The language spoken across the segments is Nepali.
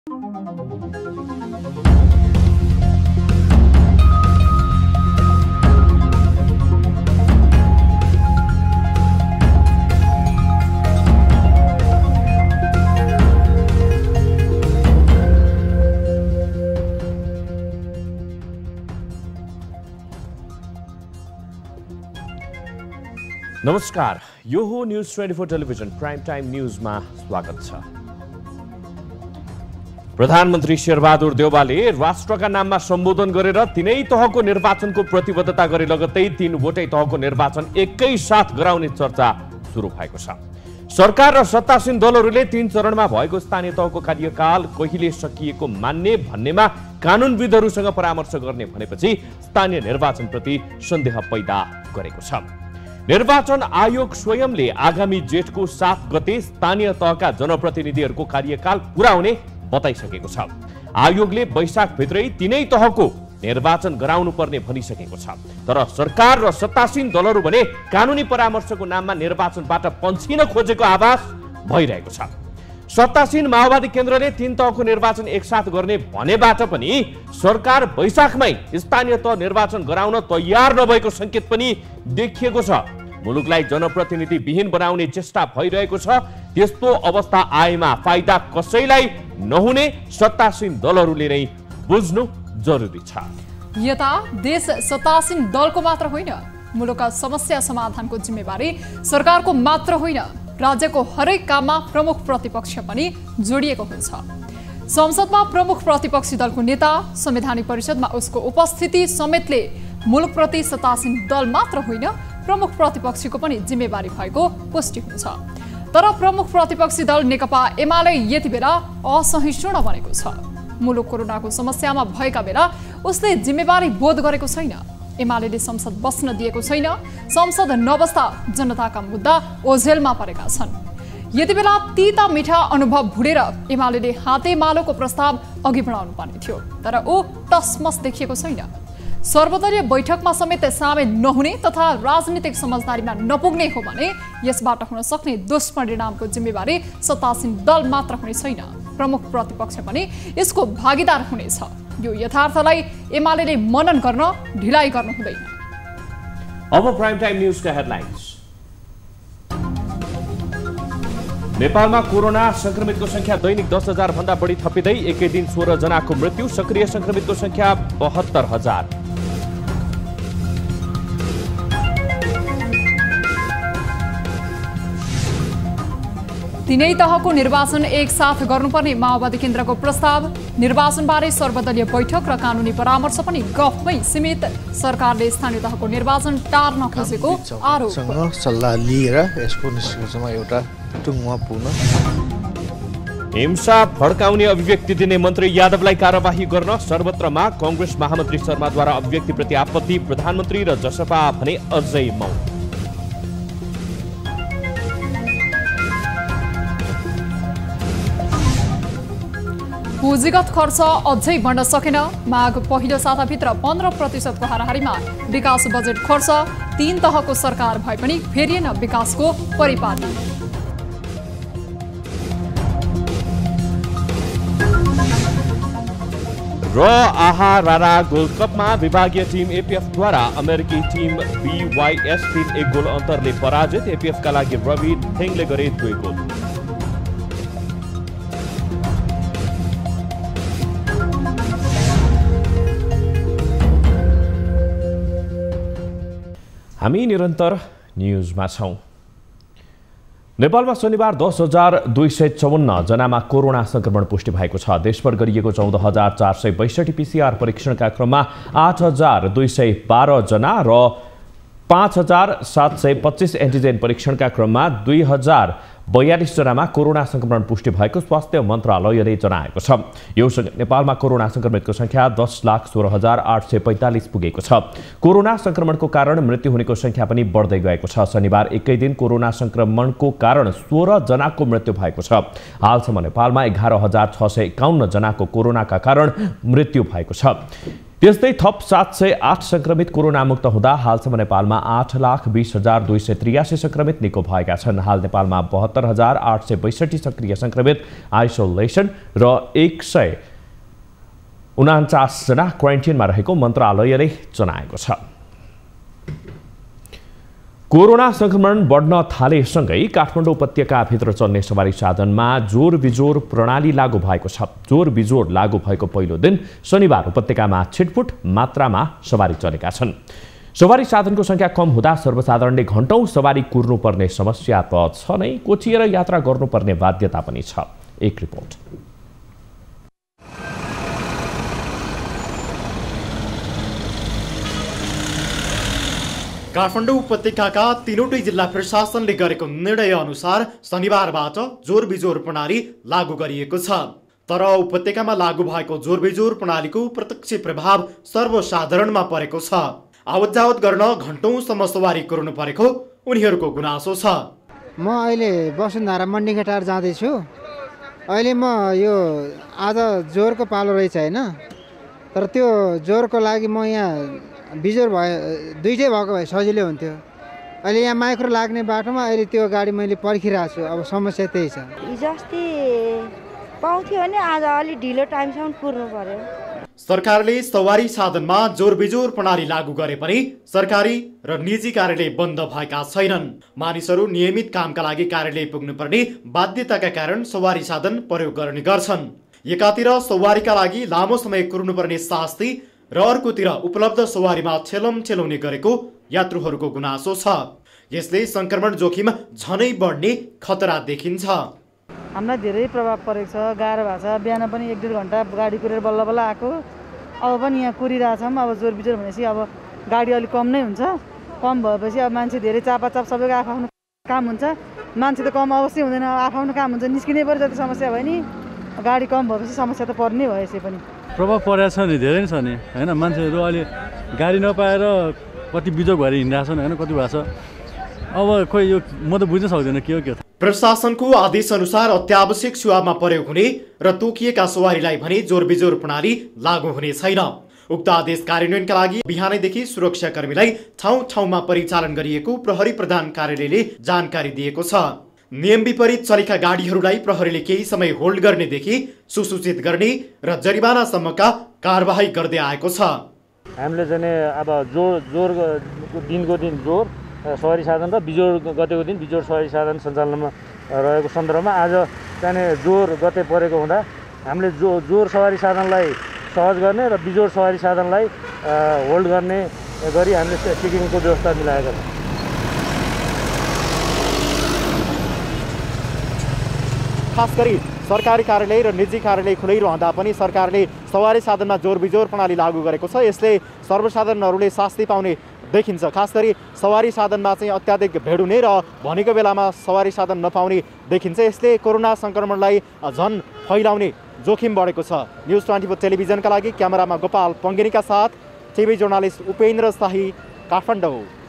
नमस्कार, यो हो न्यूज 24 टेलिभिजन प्राइम टाइम न्यूजमा स्वागत छ। प्रधानमन्त्री शेरबहादुर देउवाले राष्ट्रका नाममा सम्बोधन गरेर तीनै तहको निर्वाचनको प्रतिबद्धता गरे लगत्तै तीनवटै तहको निर्वाचन एकै साथ गराउने चर्चा सुरु भएको छ। सरकार र सत्तासीन दलहरूले 3 चरणमा भएको स्थानीय तहको कार्यकाल कहिले सकिएको मान्ने भन्नेमा कानुनविदहरूसँग परामर्श गर्ने भनेपछि स्थानीय निर्वाचनप्रति सन्देह पैदा गरेको छ। निर्वाचन आयोग स्वयंले आगामी जेठको 7 गते स्थानीय तहका जनप्रतिनिधिहरूको कार्यकाल पूरा हुने बताइसकेको छ। आयोगले वैशाखभित्रै तीनै तहको निर्वाचन गराउनु पर्ने भनिसकेको छ। तर सरकार र सत्तासीन दलहरू भने कानुनी परामर्शको नाममा निर्वाचनबाट पन्छिन खोजेको आभास भइरहेको छ। सत्तासीन माओवादी केन्द्रले 3 तहको निर्वाचन एकसाथ गर्ने भनेबाट पनि सरकार वैशाखमै स्थानीय तह निर्वाचन गराउन तयार नभएको संकेत पनि देखिएको छ। मुलुकलाई जनप्रतिनिधि विहीन बनाउने चेष्टा भइरहेको छ। त्यस्तो अवस्था आएमा फाइदा कसैलाई नहुने सत्तासीन दलहरूले नै बुझ्नु जरुरी छ। यता देश सत्तासीन दलको मात्र होइन, मुलुकका समस्या समाधानको जिम्मेवारी सरकारको मात्र होइन, राज्यको हरेक काममा प्रमुख प्रतिपक्ष पनि जोडिएको हुन्छ। संसदमा प्रमुख प्रतिपक्षी दलको नेता, संवैधानिक परिषदमा उसको उपस्थिति समेतले मुलुकप्रति सत्तासीन दल मात्र होइन, प्रमुख प्रतिपक्षीको पनि जिम्मेवारी भएको पुष्टि हुन्छ। तर प्रमुख प्रतिपक्षी दल नेकपा एमाले यति बेला असहिष्णु बनेको छ। मुलुक कोरोनाको समस्यामा भएका बेला उसले जिम्मेवारी बोध गरेको छैन। एमालेले संसद बस्न दिएको छैन। संसद नबस्दा जनताका मुद्दा ओझेलमा परेका छन्। यति बेला तीता मिठा अनुभव भुलेर एमालेले हातेमालोको प्रस्ताव अघि बढाउनु पर्ने थियो, तर ऊ टसमस देखिएको छैन। सर्वदलीय बैठकमा समेत सामेल नहुने तथा राजनीतिक समझदारीमा नपुग्ने हो भने यसबाट हुन सक्ने दुष्परिणामको जिम्मेवारी सत्तासीन दल मात्र हुने छैन, प्रमुख प्रतिपक्ष पनि यसको भागीदार हुनेछ। यो यथार्थलाई एमालेले मनन गर्न ढिलाइ गर्नु हुँदैन। अब प्राइम टाइम न्यूजका हेडलाइन्स। नेपालमा कोरोना संक्रमितको संख्या दैनिक 10,000 भन्दा बढी थपिँदै एकै दिन 16 जनाको मृत्यु, सक्रिय संक्रमितको संख्या 72,000। तीनै तहको निर्वाचन एकसाथ गर्नुपर्ने माओवादी केन्द्रको प्रस्ताव। निर्वाचनबारे सर्वदलीय बैठक र कानुनी परामर्श पनि गफमै सीमित। सरकारले स्थानीय तहको निर्वाचन टार्न खोजेको आरोप। सल्लाह लिएर यसको निष्कर्षमा एउटा टुङ्गोमा पुग्न। हिंसा भड्काउने अभिव्यक्ति दिने मन्त्री यादवलाई कार्यवाही गर्न सर्वत्रमा कांग्रेस महामन्त्री शर्माद्वारा अभिव्यक्तिप्रति आपत्ति। प्रधानमन्त्री र जसपा भने अझै मौन। पुँजीगत खर्च अझै बढ्न सकेन। माघ पहिलो साताभित्र 15% को हाराहारीमा विकास बजेट खर्च। 3 तहको सरकार भए पनि फेरिएन विकासको परिपाटी। र आहा रारा गोल्ड कपमा विभागीय टिम एपीएफद्वारा अमेरिकी टिम BYS टिम 1 गोल अन्तरले पराजित। एपीएफका लागि रवि थेङले गरे 2 गोल। हामी निरन्तर न्यूजमा छौं। नेपालमा शनिबार 10,254 जनामा कोरोना संक्रमण पुष्टि भएको छ। देशभर गरिएको 14,462 पीसीआर परीक्षणका क्रममा 8,212 जना र 5,725 एन्टिजेन परीक्षणका क्रममा 2,042 जनामा कोरोना संक्रमण पुष्टि भएको स्वास्थ्य मन्त्रालयले जनाएको छ। यो नेपालमा कोरोना संक्रमितको संख्या 10,16,845 पुगेको छ। कोरोना संक्रमणको कारण मृत्यु हुनेको संख्या पनि बढ्दै गएको छ। शनिबार एकै दिन कोरोना संक्रमणको कारण 16 जनाको मृत्यु भएको छ। हालसम्म नेपालमा 11,651 जनाको कोरोनाका कारण मृत्यु भएको छ। त्यस्तै थप 708 संक्रमित कोरोना मुक्त हुँदा हालसम्म नेपालमा 8,20,283 संक्रमित निको भएका छन्। हाल नेपालमा 72,862 सक्रिय संक्रमित आइसोलेसन र 149 जना क्वारेन्टाइनमा रहेको मन्त्रालयले जनाएको छ। कोरोना संक्रमण बढ्न थालेसँगै काठमाडौँ उपत्यकाभित्र चल्ने सवारी साधनमा जोर बिजोर प्रणाली लागू भएको छ। जोर बिजोर लागू भएको पहिलो दिन शनिबार उपत्यकामा छिटपुट मात्रामा सवारी चलेका छन्। सवारी साधनको संख्या कम हुँदा सर्वसाधारणले घण्टौं सवारी कुर्नुपर्ने समस्या त छ नै, कोचिएर यात्रा गर्नुपर्ने बाध्यता पनि छ। एक रिपोर्ट। काठमाडौँ उपत्यकाका तीनवटै जिल्ला प्रशासनले गरेको निर्णय अनुसार शनिबारबाट जोर बिजोर प्रणाली लागू गरिएको छ। तर उपत्यकामा लागू भएको जोर बिजोर प्रणालीको प्रत्यक्ष प्रभाव सर्वसाधारणमा परेको छ। आवत जावत गर्न घण्टौंसम्म सवारी कुर्नु परेको उनीहरूको गुनासो छ। म अहिले वसुन्धरा मण्डीघाटार जाँदैछु। अहिले म यो आज जोरको पालो रहेछ हैन, तर त्यो जोरको लागि म यहाँ बिजोर भयो, दुईटै भएको भए सजिलै हुन्थ्यो। अहिले यहाँ माइक्रो लाग्ने बाटोमा अहिले त्यो गाडी मैले पर्खिरहेको छु। अब समस्या त्यही छ। हिजो अस्ति पाउँथ्यो भने आज अलि ढिलो टाइमसम्म कुर्नु पर्यो। सरकारले सवारी साधनमा जोर बिजोर प्रणाली लागू गरे पनि सरकारी र निजी कार्यालय बन्द भएका छैनन्। मानिसहरू नियमित कामका लागि कार्यालय पुग्नुपर्ने बाध्यताका कारण सवारी साधन प्रयोग गर्ने गर्छन्। एकातिर सवारीका लागि लामो समय कुर्नुपर्ने शास्ति र अर्कोतिर उपलब्ध सवारीमा छेलम छेलाउने गरेको यात्रुहरूको गुनासो छ। यसले संक्रमण जोखिम झनै बढ्ने खतरा देखिन्छ। हामीलाई धेरै प्रभाव परेको छ, गाह्रो भएको छ। बिहान पनि 1-1.5 घण्टा गाडी कुरेर बल्ल बल्ल आएको, अब पनि यहाँ कुरिरहेछौँ। अब जोर बिजोर भनेपछि अब गाडी अलिक कम नै हुन्छ। कम भएपछि अब मान्छे धेरै चापाचाप सबैको आफ्नो काम हुन्छ। मान्छे त कम अवश्य हुँदैन, आफ्नो काम हुन्छ, निस्किनै पर्छ। जति समस्या भयो नि गाडी कम भएपछि समस्या त पर्नै भयो। यसै पनि प्रभाव परेको छ नि, धेरै नै छ नि हैन। मान्छेहरू अहिले गाडी नपाएर कति बिजोग भएर हिँडिरहेको छन् हैन, कति भएको छ। अब खोइ यो म त बुझ्न सक्दिनँ के हो के। प्रशासनको आदेश अनुसार अत्यावश्यक सेवामा प्रयोग हुने र तोकिएका सवारीलाई भने जोर बिजोर प्रणाली लागू हुने छैन। उक्त आदेश कार्यान्वयनका लागि बिहानैदेखि सुरक्षाकर्मीलाई ठाउँ ठाउँमा परिचालन गरिएको प्रहरी प्रधान कार्यालयले जानकारी दिएको छ। नियम विपरीत चलेका गाडीहरूलाई प्रहरीले केही समय होल्ड गर्नेदेखि सुसूचित गर्ने र जरिवानासम्मका कारबाही गर्दै आएको छ। हामीले चाहिँ अब जोर दिनको दिन जोर सवारी साधन र बिजोर गतेको दिन बिजोर सवारी साधन सञ्चालनमा रहेको सन्दर्भमा आज चाहिँ जोर गते परेको हुँदा हामीले जोर सवारी साधनलाई सहज गर्ने र बिजोर सवारी साधनलाई होल्ड गर्ने गरी हामीले चेकिङको व्यवस्था मिलाएका छौँ। खास गरी सरकारी कार्यालय र निजी कार्यालय खुलै रहँदा पनि सरकारले सवारी साधनमा जोर बिजोर प्रणाली लागू गरेको छ। यसले सर्वसाधारणहरूले शास्ति पाउने देखिन्छ। खास गरी सवारी साधनमा चाहिँ अत्याधिक भिड हुने र भनेको बेलामा सवारी साधन नपाउने देखिन्छ। यसले कोरोना संक्रमणलाई झन फैलाउने जोखिम बढेको छ। न्युज 24 टेलिभिजनका लागि क्यामेरामा गोपाल पङ्गेनीका साथ टिभी जर्नलिस्ट उपेन्द्र शाही, काठमाडौँ।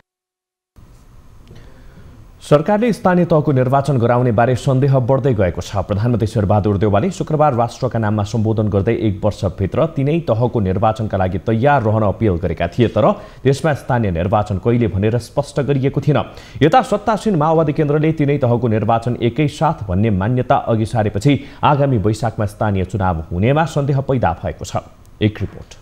सरकारले स्थानीय तहको निर्वाचन गराउने बारे सन्देह बढ्दै गएको छ। प्रधानमन्त्री शेरबहादुर देउवाले शुक्रबार राष्ट्रका नाममा सम्बोधन गर्दै 1 वर्षभित्र तीनै तहको निर्वाचनका लागि तयार रहन अपील गरेका थिए। तर देशमा स्थानीय निर्वाचन कहिले भनेर स्पष्ट गरिएको थिएन। यता सत्तासीन माओवादी केन्द्रले तीनै तहको निर्वाचन एकैसाथ भन्ने मान्यता अघि सारेपछि आगामी वैशाखमा स्थानीय चुनाव हुनेमा सन्देह पैदा भएको छ। एक रिपोर्ट।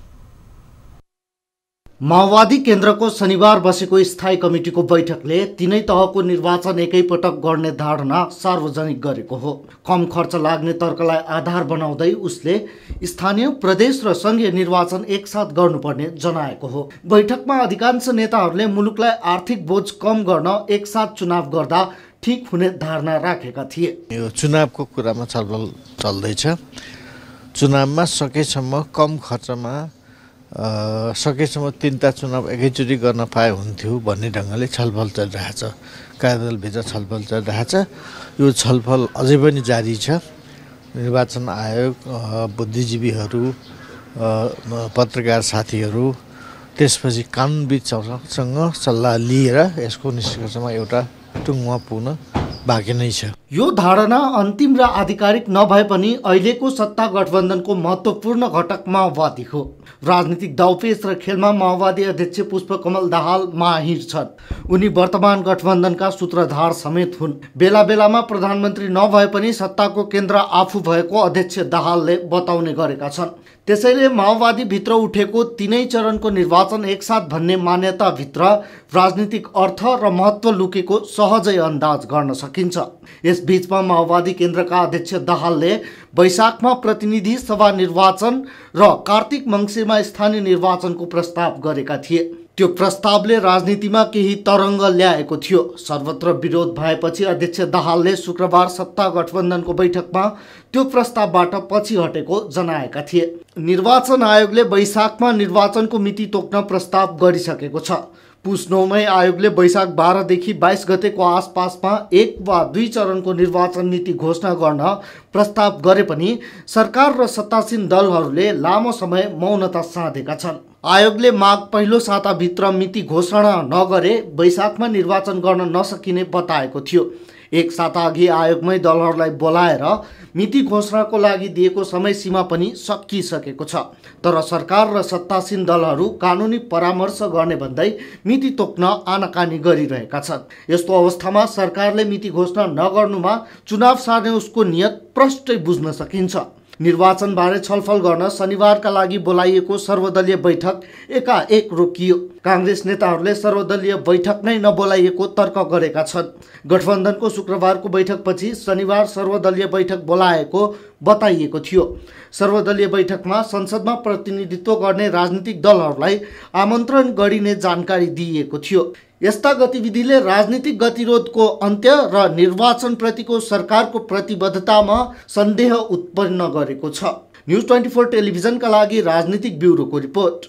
माओवादी केन्द्रको शनिबार बसेको स्थायी कमिटीको बैठकले तीनै तहको निर्वाचन एकैपटक गर्ने धारणा सार्वजनिक गरेको हो। कम खर्च लाग्ने तर्कलाई आधार बनाउँदै उसले स्थानीय, प्रदेश र संघीय निर्वाचन एकसाथ गर्नुपर्ने जनाएको हो। बैठकमा अधिकांश नेताहरूले मुलुकलाई आर्थिक बोझ कम गर्न एकसाथ चुनाव गर्दा ठिक हुने धारणा राखेका थिए। यो चुनावको कुरामा छलफल चल्दैछ। चुनावमा सकेसम्म कम खर्चमा सकेसम्म 3टा चुनाव एकैचोटि गर्न पाए हुन्थ्यो भन्ने ढङ्गले छलफल चलिरहेछ। कार्यदलभित्र छलफल चलिरहेछ। यो छलफल अझै पनि जारी छ। निर्वाचन आयोग, बुद्धिजीवीहरू, पत्रकार साथीहरू, त्यसपछि कानुनविदसँग सल्लाह लिएर यसको निष्कर्षमा एउटा टुङ्गोमा पुग्न बाँकी नै छ। यो धारणा अन्तिम र आधिकारिक नभए पनि अहिलेको सत्ता गठबन्धनको महत्त्वपूर्ण घटक माओवादी हो। राजनीतिक दाउपेच र खेलमा माओवादी अध्यक्ष पुष्पकमल दाहाल माहिर छन्। उनी वर्तमान गठबन्धनका सूत्रधार समेत हुन्। बेला बेलामा प्रधानमन्त्री नभए पनि सत्ताको केन्द्र आफू भएको अध्यक्ष दाहालले बताउने गरेका छन्। त्यसैले माओवादी भित्र उठेको तीनै चरणको निर्वाचन एकसाथ भन्ने मान्यताभित्र राजनीतिक अर्थ र महत्त्व लुकेको सहजै अन्दाज गर्न सकिन्छ। यस बीचमा माओवादी केन्द्रका अध्यक्ष दाहालले वैशाखमा प्रतिनिधि सभा निर्वाचन र कार्तिक मङ्सिरमा स्थानीय निर्वाचनको प्रस्ताव गरेका थिए। त्यो प्रस्तावले राजनीतिमा केही तरङ्ग ल्याएको थियो। सर्वत्र विरोध भएपछि अध्यक्ष दाहालले शुक्रबार सत्ता गठबन्धनको बैठकमा त्यो प्रस्तावबाट पछि हटेको जनाएका थिए। निर्वाचन आयोगले वैशाखमा निर्वाचनको मिति तोक्न प्रस्ताव गरिसकेको छ। पुस 9मै आयोगले वैशाख 12 देखि 22 गतेको आसपासमा 1 वा 2 चरणको निर्वाचन मिति घोषणा गर्न प्रस्ताव गरे पनि सरकार र सत्तासीन दलहरूले लामो समय मौनता साधेका छन्। आयोगले माघ पहिलो साताभित्र मिति घोषणा नगरे वैशाखमा निर्वाचन गर्न नसकिने बताएको थियो। एक साता अघि आयोगमै दलहरूलाई बोलाएर मिति घोषणाको लागि दिएको समय सीमा पनि सकिसकेको छ। तर सरकार र सत्तासीन दलहरू कानुनी परामर्श गर्ने भन्दै मिति तोक्न आनाकानी गरिरहेका छन्। यस्तो अवस्थामा सरकारले मिति घोषणा नगर्नुमा चुनाव सार्ने उसको नियत प्रष्टै बुझ्न सकिन्छ। निर्वाचनबारे छलफल गर्न शनिबारका लागि बोलाइएको सर्वदलीय बैठक एकाएक रोकियो। काङ्ग्रेस नेताहरूले सर्वदलीय बैठक नै नबोलाइएको तर्क गरेका छन्। गठबन्धनको शुक्रबारको बैठकपछि शनिबार सर्वदलीय बैठक बोलाएको बताइएको थियो। सर्वदलीय बैठकमा संसदमा प्रतिनिधित्व गर्ने राजनीतिक दलहरूलाई आमन्त्रण गरिने जानकारी दिइएको थियो। यस्ता गतिविधिले राजनीतिक गतिरोधको अन्त्य र निर्वाचनप्रतिको सरकारको प्रतिबद्धतामा सन्देह उत्पन्न गरेको छ। न्युज 24 टेलिभिजनका लागि राजनीतिक ब्युरोको रिपोर्ट।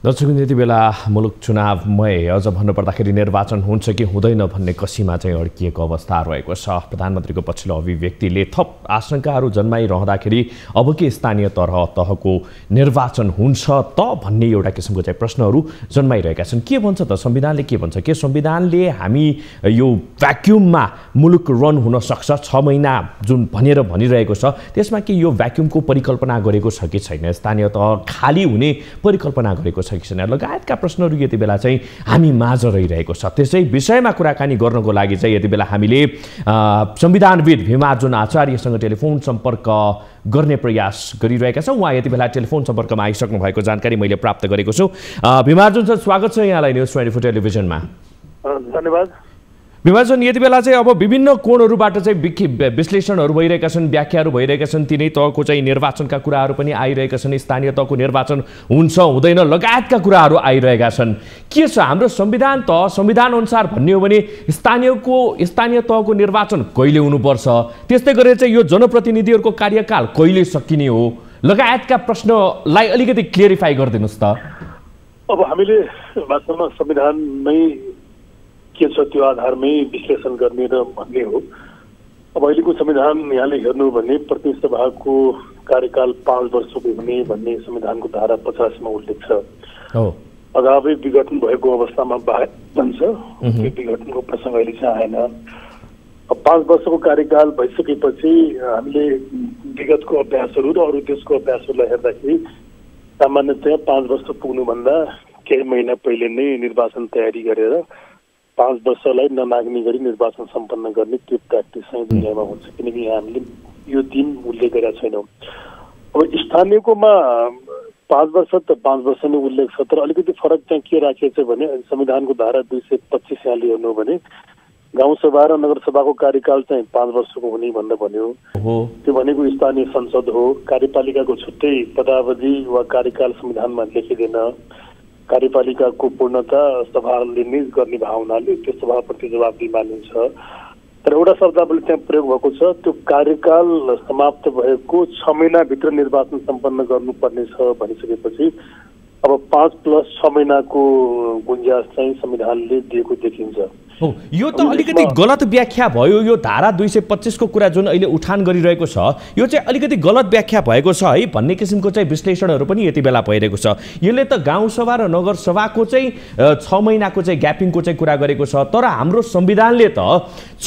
दर्शकवृन्द, यति बेला मुलुक चुनावमय, अझ भन्नुपर्दाखेरि निर्वाचन हुन्छ कि हुँदैन भन्ने कसीमा चाहिँ अड्किएको अवस्था रहेको छ। प्रधानमन्त्रीको पछिल्लो अभिव्यक्तिले थप आशंकाहरू जन्माइरहँदाखेरि अब के स्थानीय तहको निर्वाचन हुन्छ त भन्ने एउटा किसिमको चाहिँ प्रश्नहरू जन्माइरहेका छन्। के भन्छ त संविधानले? के भन्छ? के संविधानले हामी यो भ्याक्युममा मुलुक रन हुन सक्छ 6 महिना जुन भनिरहेको छ, त्यसमा के यो भ्याक्युमको परिकल्पना गरेको छ कि छैन? स्थानीय तह खाली हुने परिकल्पना गरेको छ लगायतका प्रश्नहरू यति बेला चाहिँ हामी माझ रहिरहेको छ। त्यसै विषयमा कुराकानी गर्नको लागि चाहिँ यति बेला हामीले संविधानविद भीमार्जुन आचार्यसँग टेलिफोन सम्पर्क गर्ने प्रयास गरिरहेका छौँ। उहाँ यति बेला टेलिफोन सम्पर्कमा आइसक्नु भएको जानकारी मैले प्राप्त गरेको छु। भीमार्जुन सर, स्वागत छ यहाँलाई न्युज 24 टेलिभिजनमा। धन्यवाद। भीमार्जुन, यति बेला चाहिँ अब विभिन्न कोणहरूबाट चाहिँ विश्लेषणहरू भइरहेका छन्, व्याख्याहरू भइरहेका छन्। तिनै तहको चाहिँ निर्वाचनका कुराहरू पनि आइरहेका छन्। स्थानीय तहको निर्वाचन हुन्छ हुँदैन लगायतका कुराहरू आइरहेका छन्। के छ हाम्रो संविधान अनुसार भन्ने हो भने स्थानीय तहको निर्वाचन कहिले हुनुपर्छ, त्यस्तै गरेर चाहिँ यो जनप्रतिनिधिहरूको कार्यकाल कहिले सकिने हो लगायतका प्रश्नलाई अलिकति क्लियरिफाई गरिदिनुहोस् त। अब हामीले वास्तवमा संविधानमै के छ त्यो आधारमै विश्लेषण गर्ने र भन्ने हो। अब अहिलेको संविधान यहाँले हेर्नु भने प्रतिनिधि सभाको कार्यकाल 5 वर्षको हुने भन्ने संविधानको धारा 85 मा उल्लेख छ। अगावै विघटन भएको अवस्थामा भन्छ, त्यो विघटनको प्रसङ्ग अहिले चाहिँ आएन। अब 5 वर्षको कार्यकाल भइसकेपछि हामीले विगतको अभ्यासहरू र अरू देशको अभ्यासहरूलाई हेर्दाखेरि सामान्यतया 5 वर्ष पुग्नुभन्दा केही महिना पहिले नै निर्वाचन तयारी गरेर 5 वर्षलाई ननाग्ने गरी निर्वाचन सम्पन्न गर्ने त्यो प्र्याक्टिस चाहिँ दुनियाँमा हुन्छ। किनकि यहाँ हामीले यो दिन उल्लेख गरेका छैनौँ। अब स्थानीयकोमा 5 वर्ष त 5 वर्ष नै उल्लेख छ, तर अलिकति फरक चाहिँ के राखिएको छ भने संविधानको धारा 225 यहाँले हेर्नु भने गाउँसभा र नगरसभाको कार्यकाल चाहिँ 5 वर्षको हुने भनेर भन्यो। त्यो भनेको स्थानीय संसद हो। कार्यपालिकाको छुट्टै पदावधि वा कार्यकाल संविधानमा लेखिँदैन। कार्यपालिकाको पूर्णता सभाले नै गर्ने भावनाले त्यो सभाप्रति जवाबदेही मानिन्छ। तर एउटा शब्दावली त्यहाँ प्रयोग भएको छ, त्यो कार्यकाल समाप्त भएको 6 महिनाभित्र निर्वाचन सम्पन्न गर्नुपर्ने छ भनिसकेपछि अब 5 + 6 महिनाको गुन्जास चाहिँ संविधानले दिएको देखिन्छ। हो यो त अलिकति गलत व्याख्या भयो यो धारा 225 को कुरा जुन अहिले उठान गरिरहेको छ यो चाहिँ अलिकति गलत व्याख्या भएको छ है भन्ने किसिमको चाहिँ विश्लेषणहरू पनि यति बेला भइरहेको छ यसले त गाउँसभा र नगरसभाको चाहिँ 6 महिनाको चाहिँ ग्यापिङको चाहिँ कुरा गरेको छ तर हाम्रो संविधानले त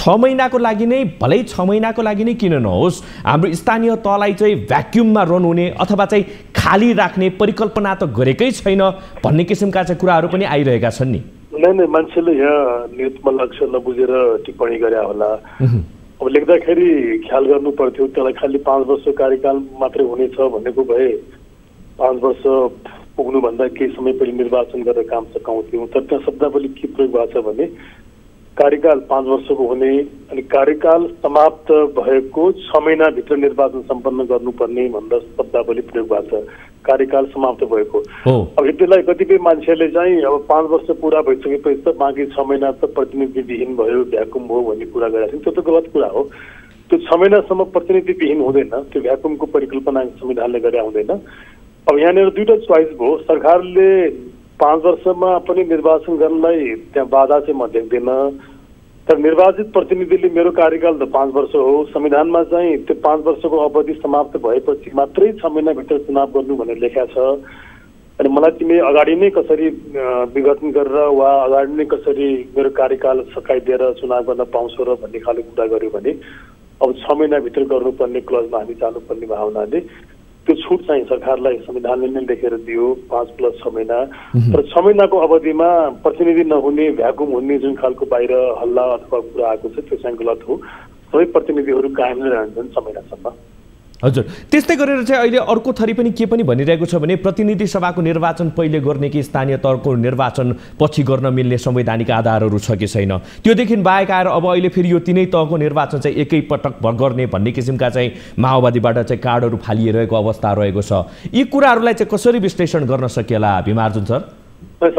6 महिनाको लागि नै भलै 6 महिनाको लागि नै किन नहोस् हाम्रो स्थानीय तहलाई चाहिँ भ्याक्युममा रन हुने अथवा चाहिँ खाली राख्ने परिकल्पना त गरेकै छैन भन्ने किसिमका चाहिँ कुराहरू पनि आइरहेका छन् नि नै मान्छेले यहाँ नियतमा लक्ष्य नबुझेर टिप्पणी गरे होला अब लेख्दाखेरि ख्याल गर्नु पर्थ्यो त्यसलाई खाली 5 वर्ष कार्यकाल मात्रै हुनेछ भनेको भए 5 वर्ष पुग्नुभन्दा केही समय पहिले निर्वाचन गरेर काम सकाउँथ्यौँ तर त्यहाँ शब्दावली के प्रयोग भएको छ भने कार्यकाल 5 वर्षको हुने अनि कार्यकाल समाप्त भएको 6 महिनाभित्र निर्वाचन सम्पन्न गर्नुपर्ने भन्दा शब्दावली प्रयोग भएको छ कार्यकाल समाप्त भएको अब यतिलाई कतिपय मान्छेले चाहिँ अब 5 वर्ष पुरा भइसकेपछि त बाँकी 6 महिना त प्रतिनिधिविहीन भयो भ्याकुम हो भन्ने कुरा गरेका छन् त्यो त गलत कुरा हो त्यो 6 महिनासम्म प्रतिनिधिविहीन हुँदैन त्यो भ्याकुमको परिकल्पना संविधानले गरे हुँदैन अब यहाँनिर दुईटा चोइस भयो सरकारले 5 वर्षमा पनि निर्वाचन गर्नलाई त्यहाँ बाधा चाहिँ म देख्दैन तर निर्वाचित प्रतिनिधिले मेरो कार्यकाल त 5 वर्ष हो संविधानमा चाहिँ त्यो 5 वर्षको अवधि समाप्त भएपछि मात्रै 6 महिनाभित्र चुनाव गर्नु भनेर लेखा छ अनि मलाई तिमी अगाडि नै कसरी विघटन गरेर वा अगाडि नै कसरी मेरो कार्यकाल सकाइदिएर चुनाव गर्न पाउँछौ र भन्ने खाले कुरा गर्यो भने अब 6 महिनाभित्र गर्नुपर्ने क्लजमा हामी जानुपर्ने भावनाले त्यो छुट चाहिँ सरकारलाई संविधानले नै लेखेर दियो 5 + 6 महिना तर 6 महिनाको अवधिमा प्रतिनिधि नहुने भ्याकुम हुने जुन खालको बाहिर हल्ला अथवा कुरा आएको छ त्यो चाहिँ गलत हो सबै प्रतिनिधिहरू कायम नै रहन्छन् 6 महिनासम्म हजुर त्यस्तै गरेर चाहिँ अहिले अर्को थरी पनि के पनि भनिरहेको छ भने प्रतिनिधि सभाको निर्वाचन पहिले गर्ने कि स्थानीय तहको निर्वाचन पछि गर्न मिल्ने संवैधानिक आधारहरू छ कि छैन त्योदेखि बाहेक आएर अब अहिले फेरि यो तीनै तहको निर्वाचन चाहिँ एकै पटक गर्ने भन्ने किसिमका चाहिँ माओवादीबाट चाहिँ कार्डहरू फालिरहेको अवस्था रहेको छ यी कुराहरूलाई चाहिँ कसरी विश्लेषण गर्न सकिएला भीमार्जुन सर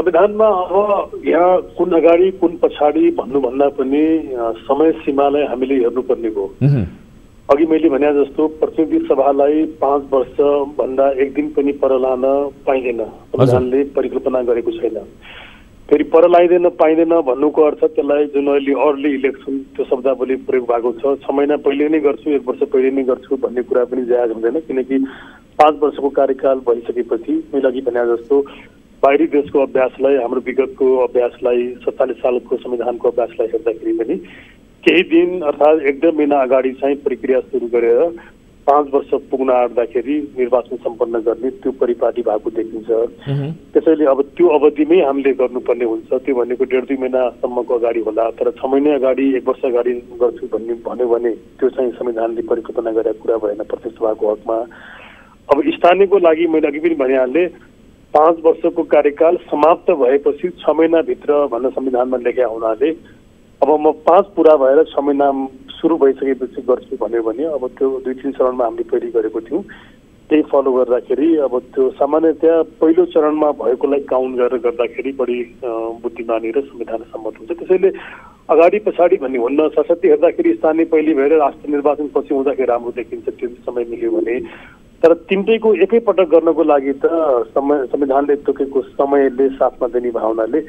संविधानमा अब यहाँ कुन अगाडि कुन पछाडि भन्नुभन्दा पनि समय सीमालाई हामीले हेर्नुपर्ने भयो अघि मैले भने जस्तो प्रतिनिधि सभालाई 5 वर्ष भन्दा एक दिन पनि पर लान पाइँदैन संविधानले परिकल्पना गरेको छैन फेरि पर लाइदैन पाइँदैन भन्नुको अर्थ त्यसलाई जुन अहिले अर्ली इलेक्सन त्यो शब्दावली प्रयोग भएको छ 6 महिना पहिले नै गर्छु 1 वर्ष पहिले नै गर्छु भन्ने कुरा पनि जायज हुँदैन किनकि 5 वर्षको कार्यकाल भइसकेपछि मैले अघि भने जस्तो बाहिरी देशको अभ्यासलाई हाम्रो विगतको अभ्यासलाई 47 सालको संविधानको अभ्यासलाई हेर्दाखेरि पनि केही दिन अर्थात् 1-2 महिना अगाडि चाहिँ प्रक्रिया सुरु गरेर 5 वर्ष पुग्न आँट्दाखेरि निर्वाचन सम्पन्न गर्ने त्यो परिपाटी भएको देखिन्छ त्यसैले अब त्यो अवधिमै हामीले गर्नुपर्ने हुन्छ त्यो भनेको 1.5-2 महिनासम्मको अगाडि होला तर 6 महिना अगाडि 1 वर्ष अगाडि गर्छु भन्ने भन्यो भने त्यो चाहिँ संविधानले परिकल्पना गरेको कुरा भएन प्रत्यक्ष सभाको हकमा अब स्थानीयको लागि मैले अघि पनि भनिहालेँ 5 वर्षको कार्यकाल समाप्त भएपछि 6 महिनाभित्र भनेर संविधानमा लेखेका हुनाले अब म 5 पुरा भएर 6 महिना सुरु भइसकेपछि गर्छु भन्यो भने अब त्यो 2-3 चरणमा हामीले पहिले गरेको थियौँ त्यही फलो गर्दाखेरि अब त्यो सामान्यतया पहिलो चरणमा भएकोलाई काउन्ट गरेर गर्दाखेरि बढी बुद्धिमानी र संविधान सम्मत हुन्छ त्यसैले अगाडि पछाडि भन्ने हुन्न सरस्वती हेर्दाखेरि स्थानीय पहिले भएर राष्ट्रिय निर्वाचन पछि हुँदाखेरि राम्रो देखिन्छ त्यो समय मिल्यो भने तर तिनटैको एकै पटक गर्नको लागि त संविधानले तोकेको समयले साथमा दिने भावनाले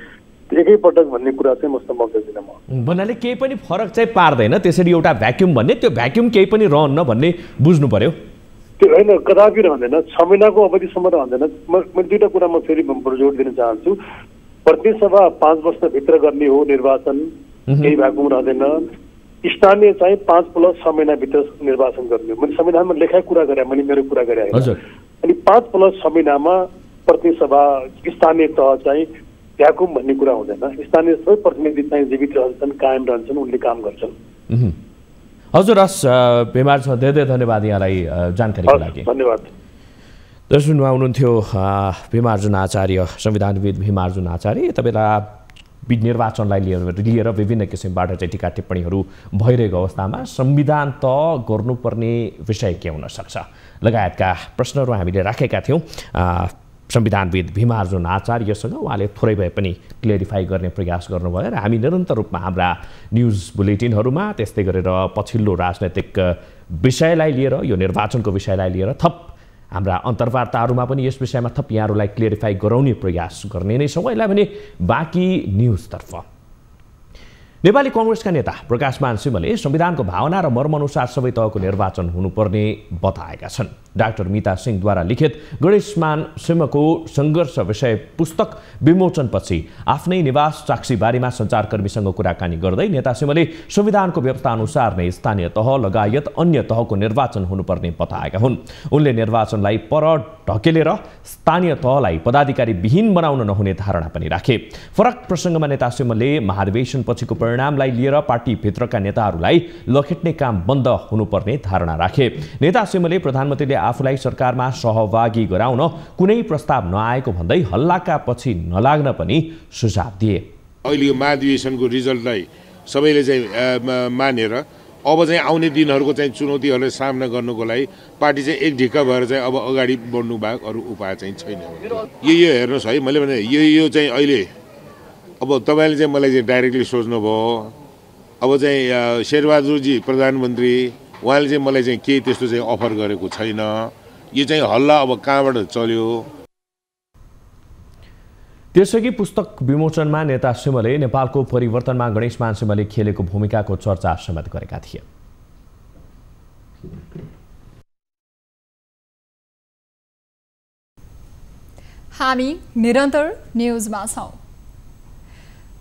एकै पटक भन्ने कुरा चाहिँ म सम्भव देख्दिनँ म भन्नाले केही पनि फरक चाहिँ पार्दैन त्यसरी एउटा भ्याक्युम भन्ने त्यो भ्याक्युम केही पनि रहन्न भन्ने बुझ्नु पर्यो त्यो होइन कदापि रहँदैन 6 महिनाको अवधिसम्म रहँदैन मैले दुईटा कुरा म फेरि जोड दिन चाहन्छु प्रतिनिधि सभा 5 वर्षभित्र गर्ने हो निर्वाचन केही भ्याकुम रहँदैन स्थानीय चाहिँ 5 + 6 महिनाभित्र निर्वाचन गर्ने हो मैले संविधानमा लेखाएको कुरा गरेँ मैले मेरो कुरा गरेँ अनि 5 + 6 महिनामा प्रतिनिधि सभा स्थानीय तह चाहिँ भ्याकुम भन्ने कुरा हुँदैन स्थानीय सबै प्रतिनिधि चाहिँ जीवित रहन्छन् कायम रहन्छन् उनले काम गर्छन् हजुर हस् भीमार्जुन सर धेरै धन्यवाद यहाँलाई जानकारीको लागि धन्यवाद दर्शनमा हुनुहुन्थ्यो भीमार्जुन आचार्य संविधानविद भीमार्जुन आचार्य यता बेला निर्वाचनलाई लिएर विभिन्न किसिमबाट चाहिँ टीका टिप्पणीहरू भइरहेको अवस्थामा संविधान त गर्नुपर्ने विषय के हुन सक्छ लगायतका प्रश्नहरू हामीले राखेका थियौँ संविधानविद भीमार्जुन आचार्यसँग उहाँले थोरै भए पनि क्लियरिफाई गर्ने प्रयास गर्नुभयो र हामी निरन्तर रूपमा हाम्रा न्युज बुलेटिनहरूमा त्यस्तै गरेर पछिल्लो राजनैतिक विषयलाई लिएर यो निर्वाचनको विषयलाई लिएर थप हाम्रा अन्तर्वार्ताहरूमा पनि यस विषयमा थप यहाँहरूलाई क्लियरिफाई गराउने प्रयास गर्ने नै छौँ। यसलाई भने बाँकी न्युजतर्फ नेपाली कांग्रेसका नेता प्रकाशमान सिंहले संविधानको भावना र मर्मअनुसार सबै तहको निर्वाचन हुनुपर्ने बताएका छन्। डाक्टर मिता सिंहद्वारा लिखित गणेशमान सिंहको संघर्ष विषय पुस्तक विमोचनपछि आफ्नै निवास चाक्सीबारीमा सञ्चारकर्मीसँग कुराकानी गर्दै नेता सिंहले संविधानको व्यवस्था अनुसार नै स्थानीय तह लगायत अन्य तहको निर्वाचन हुनुपर्ने बताएका हुन्। उनले निर्वाचनलाई पर ढकेलेर स्थानीय तहलाई पदाधिकारी विहीन बनाउन नहुने धारणा पनि राखे। फरक प्रसङ्गमा नेता सिंहले महाधिवेशनपछिको परिणामलाई लिएर पार्टीभित्रका नेताहरूलाई लखेट्ने काम बन्द हुनुपर्ने धारणा राखे। नेता सिंहले प्रधानमन्त्रीले आफूलाई सरकारमा सहभागी गराउन कुनै प्रस्ताव नआएको भन्दै हल्लाका पछि नलाग्न पनि सुझाव दिए। अहिले महाधिवेशनको रिजल्टलाई सबैले चाहिँ मानेर अब चाहिँ आउने दिनहरूको चाहिँ चुनौतीहरूलाई सामना गर्नुको लागि पार्टी चाहिँ एक ढिक्का भएर चाहिँ अब अगाडि बढ्नु बाहेक अरू उपाय चाहिँ छैन। यो हेर्नुहोस् है, मैले भने यो चाहिँ अहिले अब तपाईँले चाहिँ मलाई चाहिँ डाइरेक्टली सोच्नुभयो। अब चाहिँ शेरबहादुरजी प्रधानमन्त्री उहाँले चाहिँ मलाई चाहिँ केही त्यस्तो चाहिँ अफर गरेको छैन। यो चाहिँ हल्ला अब कहाँबाट चल्यो। त्यसैगरी पुस्तक विमोचनमा नेता सिंहले नेपालको परिवर्तनमा गणेशमान सिंहले खेलेको भूमिकाको चर्चा समेत गरेका थिए। हामी निरन्तर न्यूजमा छौं।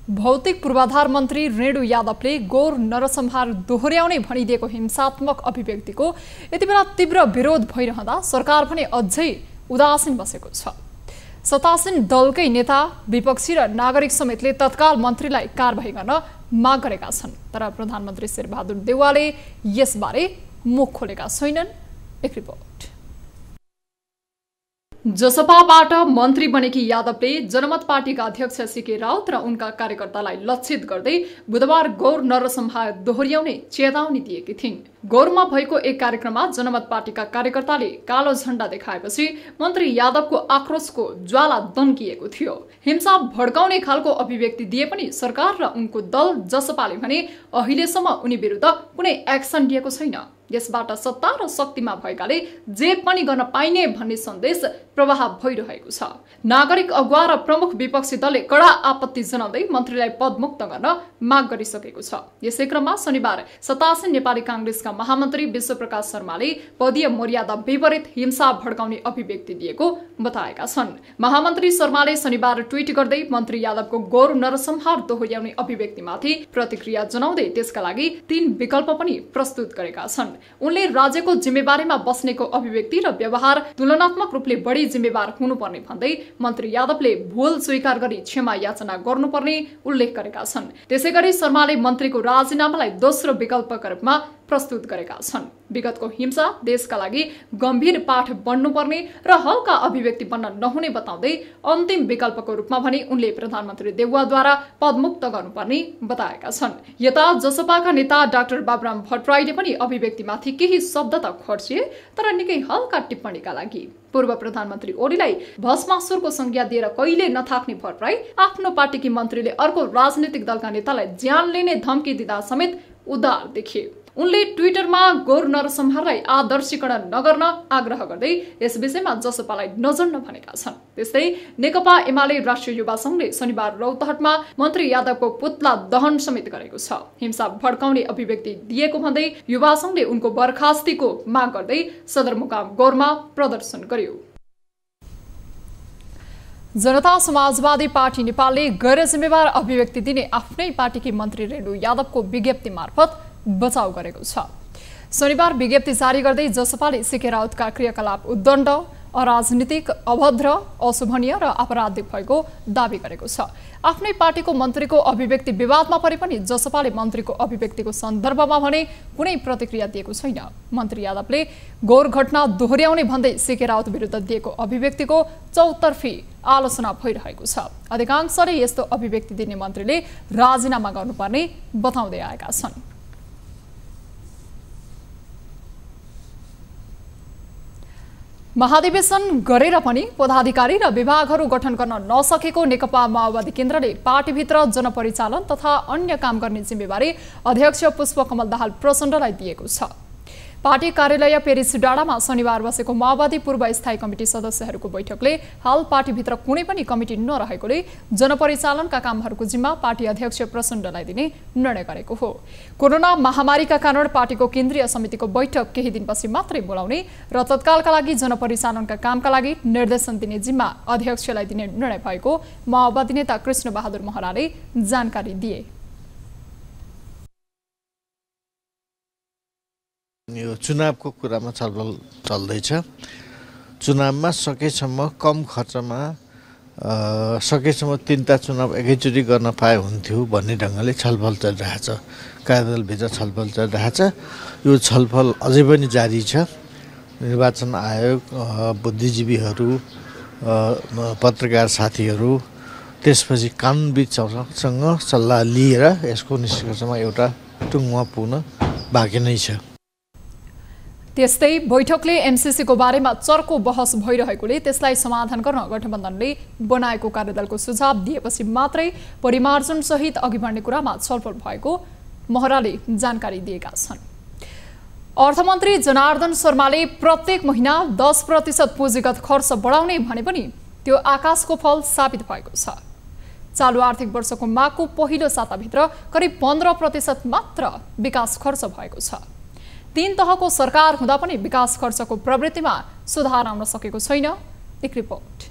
भौतिक पूर्वाधार मन्त्री रेणु यादवले गौर नरसंहार दोहोर्याउने भनिदिएको हिंसात्मक अभिव्यक्तिको यति बेला तीव्र विरोध भइरहँदा सरकार भने अझै उदासीन बसेको छ। सत्तासीन दलकै नेता, विपक्षी र नागरिक समेतले तत्काल मन्त्रीलाई कारबाही गर्न माग गरेका छन्। तर प्रधानमन्त्री शेरबहादुर देउवाले यसबारे मुख खोलेका छैनन्। एक रिपोर्ट। जसपाबाट मन्त्री बनेकी यादवले जनमत पार्टीका अध्यक्ष सीके राउत र उनका कार्यकर्तालाई लक्षित गर्दै बुधबार गौर नरसंहार दोहोर्याउने चेतावनी दिएकी थिइन्। गौरमा भएको एक कार्यक्रममा जनमत पार्टीका कार्यकर्ताले कालो झण्डा देखाएपछि मन्त्री यादवको आक्रोशको ज्वाला दन्किएको थियो। हिंसा भड्काउने खालको अभिव्यक्ति दिए पनि सरकार र उनको दल जसपाले भने अहिलेसम्म उनी विरुद्ध कुनै एक्सन लिएको छैन। यसबाट सत्ता र शक्तिमा भएकाले जे पनि गर्न पाइने भन्ने सन्देश प्रवाह भइरहेको छ। नागरिक अगुवा र प्रमुख विपक्षी दलले कडा आपत्ति जनाउँदै मन्त्रीलाई पदमुक्त गर्न माग गरिसकेको छ। यसै क्रममा शनिबार सत्तासीन नेपाली कांग्रेसका महामन्त्री विश्वप्रकाश शर्माले पदीय मर्यादा विपरीत हिंसा भड्काउने अभिव्यक्ति दिएको बताएका छन्। महामन्त्री शर्माले शनिबार ट्वीट गर्दै मन्त्री यादवको गौर नरसंहार दोहोर्याउने अभिव्यक्तिमाथि प्रतिक्रिया जनाउँदै त्यसका लागि 3 विकल्प पनि प्रस्तुत गरेका छन्। उनले राज्यको जिम्मेवारीमा बस्नेको अभिव्यक्ति र व्यवहार तुलनात्मक रूपले बढी जिम्मेवार हुनुपर्ने भन्दै मन्त्री यादवले भूल स्वीकार गरी क्षमा याचना गर्नुपर्ने उल्लेख गरेका छन्। त्यसैगरी शर्माले मन्त्रीको राजीनामालाई दोस्रो विकल्पका रूपमा प्रस्तुत गरेका छन्। विगतको हिंसा देशका लागि गम्भीर पाठ बन्नुपर्ने र हल्का अभिव्यक्ति बन्न नहुने बताउँदै अन्तिम विकल्पको रूपमा भने उनले प्रधानमन्त्री देउवाद्वारा पदमुक्त गर्नुपर्ने बताएका छन्। यता जसपाका नेता डाक्टर बाबुराम भट्टराईले पनि अभिव्यक्तिमाथि केही शब्द त खर्चिए, तर निकै हल्का टिप्पणीका लागि पूर्व प्रधानमन्त्री ओलीलाई भस्मासुरको संज्ञा दिएर कहिले नथाक्ने भट्टराई आफ्नो पार्टीकी मन्त्रीले अर्को राजनीतिक दलका नेतालाई ज्यान लिने धम्की दिँदा समेत उदार देखिए। उनले ट्विटरमा गौर नरसंहारलाई आदर्शीकरण नगर्न आग्रह गर्दै यस विषयमा जसपालाई नजर्न भनेका छन्। त्यस्तै नेकपा एमाले राष्ट्रिय युवा संघले शनिबार रौतहटमा मन्त्री यादवको पुतला दहन समेत गरेको छ। हिंसा भड्काउने अभिव्यक्ति दिएको भन्दै युवा संघले उनको बर्खास्तीको माग गर्दै सदरमुकाम गौरमा प्रदर्शन गर्यो। जनता समाजवादी पार्टी नेपालले गैर जिम्मेवार अभिव्यक्ति दिने आफ्नै पार्टीकी मन्त्री रेणु यादवको विज्ञप्ति मार्फत बचाउ गरेको छ। शनिबार विज्ञप्ति जारी गर्दै जसपाले सीके राउतका क्रियाकलाप उद्दण्ड, अराजनीतिक, अभद्र, अशोभनीय र आपराधिक भएको दावी गरेको छ। आफ्नै पार्टीको मन्त्रीको अभिव्यक्ति विवादमा परे पनि जसपाले मन्त्रीको अभिव्यक्तिको सन्दर्भमा भने कुनै प्रतिक्रिया दिएको छैन। मन्त्री यादवले गौर घटना दोहोर्याउने भन्दै सीके राउत विरुद्ध दिएको अभिव्यक्तिको चौतर्फी आलोचना भइरहेको छ। अधिकांशले यस्तो अभिव्यक्ति दिने मन्त्रीले राजीनामा गर्नुपर्ने बताउँदै आएका छन्। महाधिवेशन गरेर पनि पदाधिकारी र विभागहरू गठन गर्न नसकेको नेकपा माओवादी केन्द्रले पार्टीभित्र जनपरिचालन तथा अन्य काम गर्ने जिम्मेवारी अध्यक्ष पुष्पकमल दाहाल प्रचण्डलाई दिएको छ। पार्टी कार्यालय पेरिस डाँडामा शनिबार बसेको माओवादी पूर्व स्थायी कमिटी सदस्यहरूको बैठकले हाल पार्टीभित्र कुनै पनि कमिटी नरहेकोले जनपरिचालनका कामहरूको जिम्मा पार्टी अध्यक्ष प्रचण्डलाई दिने निर्णय गरेको हो। कोरोना महामारीका कारण पार्टीको केन्द्रीय समितिको बैठक केही दिनपछि मात्रै बोलाउने र तत्कालका लागि जनपरिचालनका कामका लागि निर्देशन दिने जिम्मा अध्यक्षलाई दिने निर्णय भएको माओवादी नेता कृष्ण बहादुर महराले जानकारी दिए। यो चुनावको कुरामा छलफल चल्दैछ। चुनावमा सकेसम्म कम खर्चमा सकेसम्म 3टा चुनाव एकैचोटि गर्न पाए हुन्थ्यो भन्ने ढङ्गले छलफल चलिरहेछ। कार्यदलभित्र छलफल चलिरहेछ। यो छलफल अझै पनि जारी छ। निर्वाचन आयोग, बुद्धिजीवीहरू, पत्रकार साथीहरू, त्यसपछि कानुनविदसँग सल्लाह लिएर यसको निष्कर्षमा एउटा टुङ्गोमा पुग्न बाँकी नै छ। त्यस्तै बैठकले एमसीसीको बारेमा चर्को बहस भइरहेकोले त्यसलाई समाधान गर्न गठबन्धनले बनाएको कार्यदलको सुझाव दिएपछि मात्रै परिमार्जन सहित अघि बढ्ने कुरामा छलफल भएको महराले जानकारी दिएका छन्। अर्थमन्त्री जनार्दन शर्माले प्रत्येक महिना 10% पुँजीगत खर्च बढाउने भने पनि त्यो आकाशको फल साबित भएको छ। चालु आर्थिक वर्षको माघको पहिलो साताभित्र करिब 15% मात्र विकास खर्च भएको छ। 3 तहको सरकार हुँदा पनि विकास खर्चको प्रवृत्तिमा सुधार आउन सकेको छैन। एक रिपोर्ट।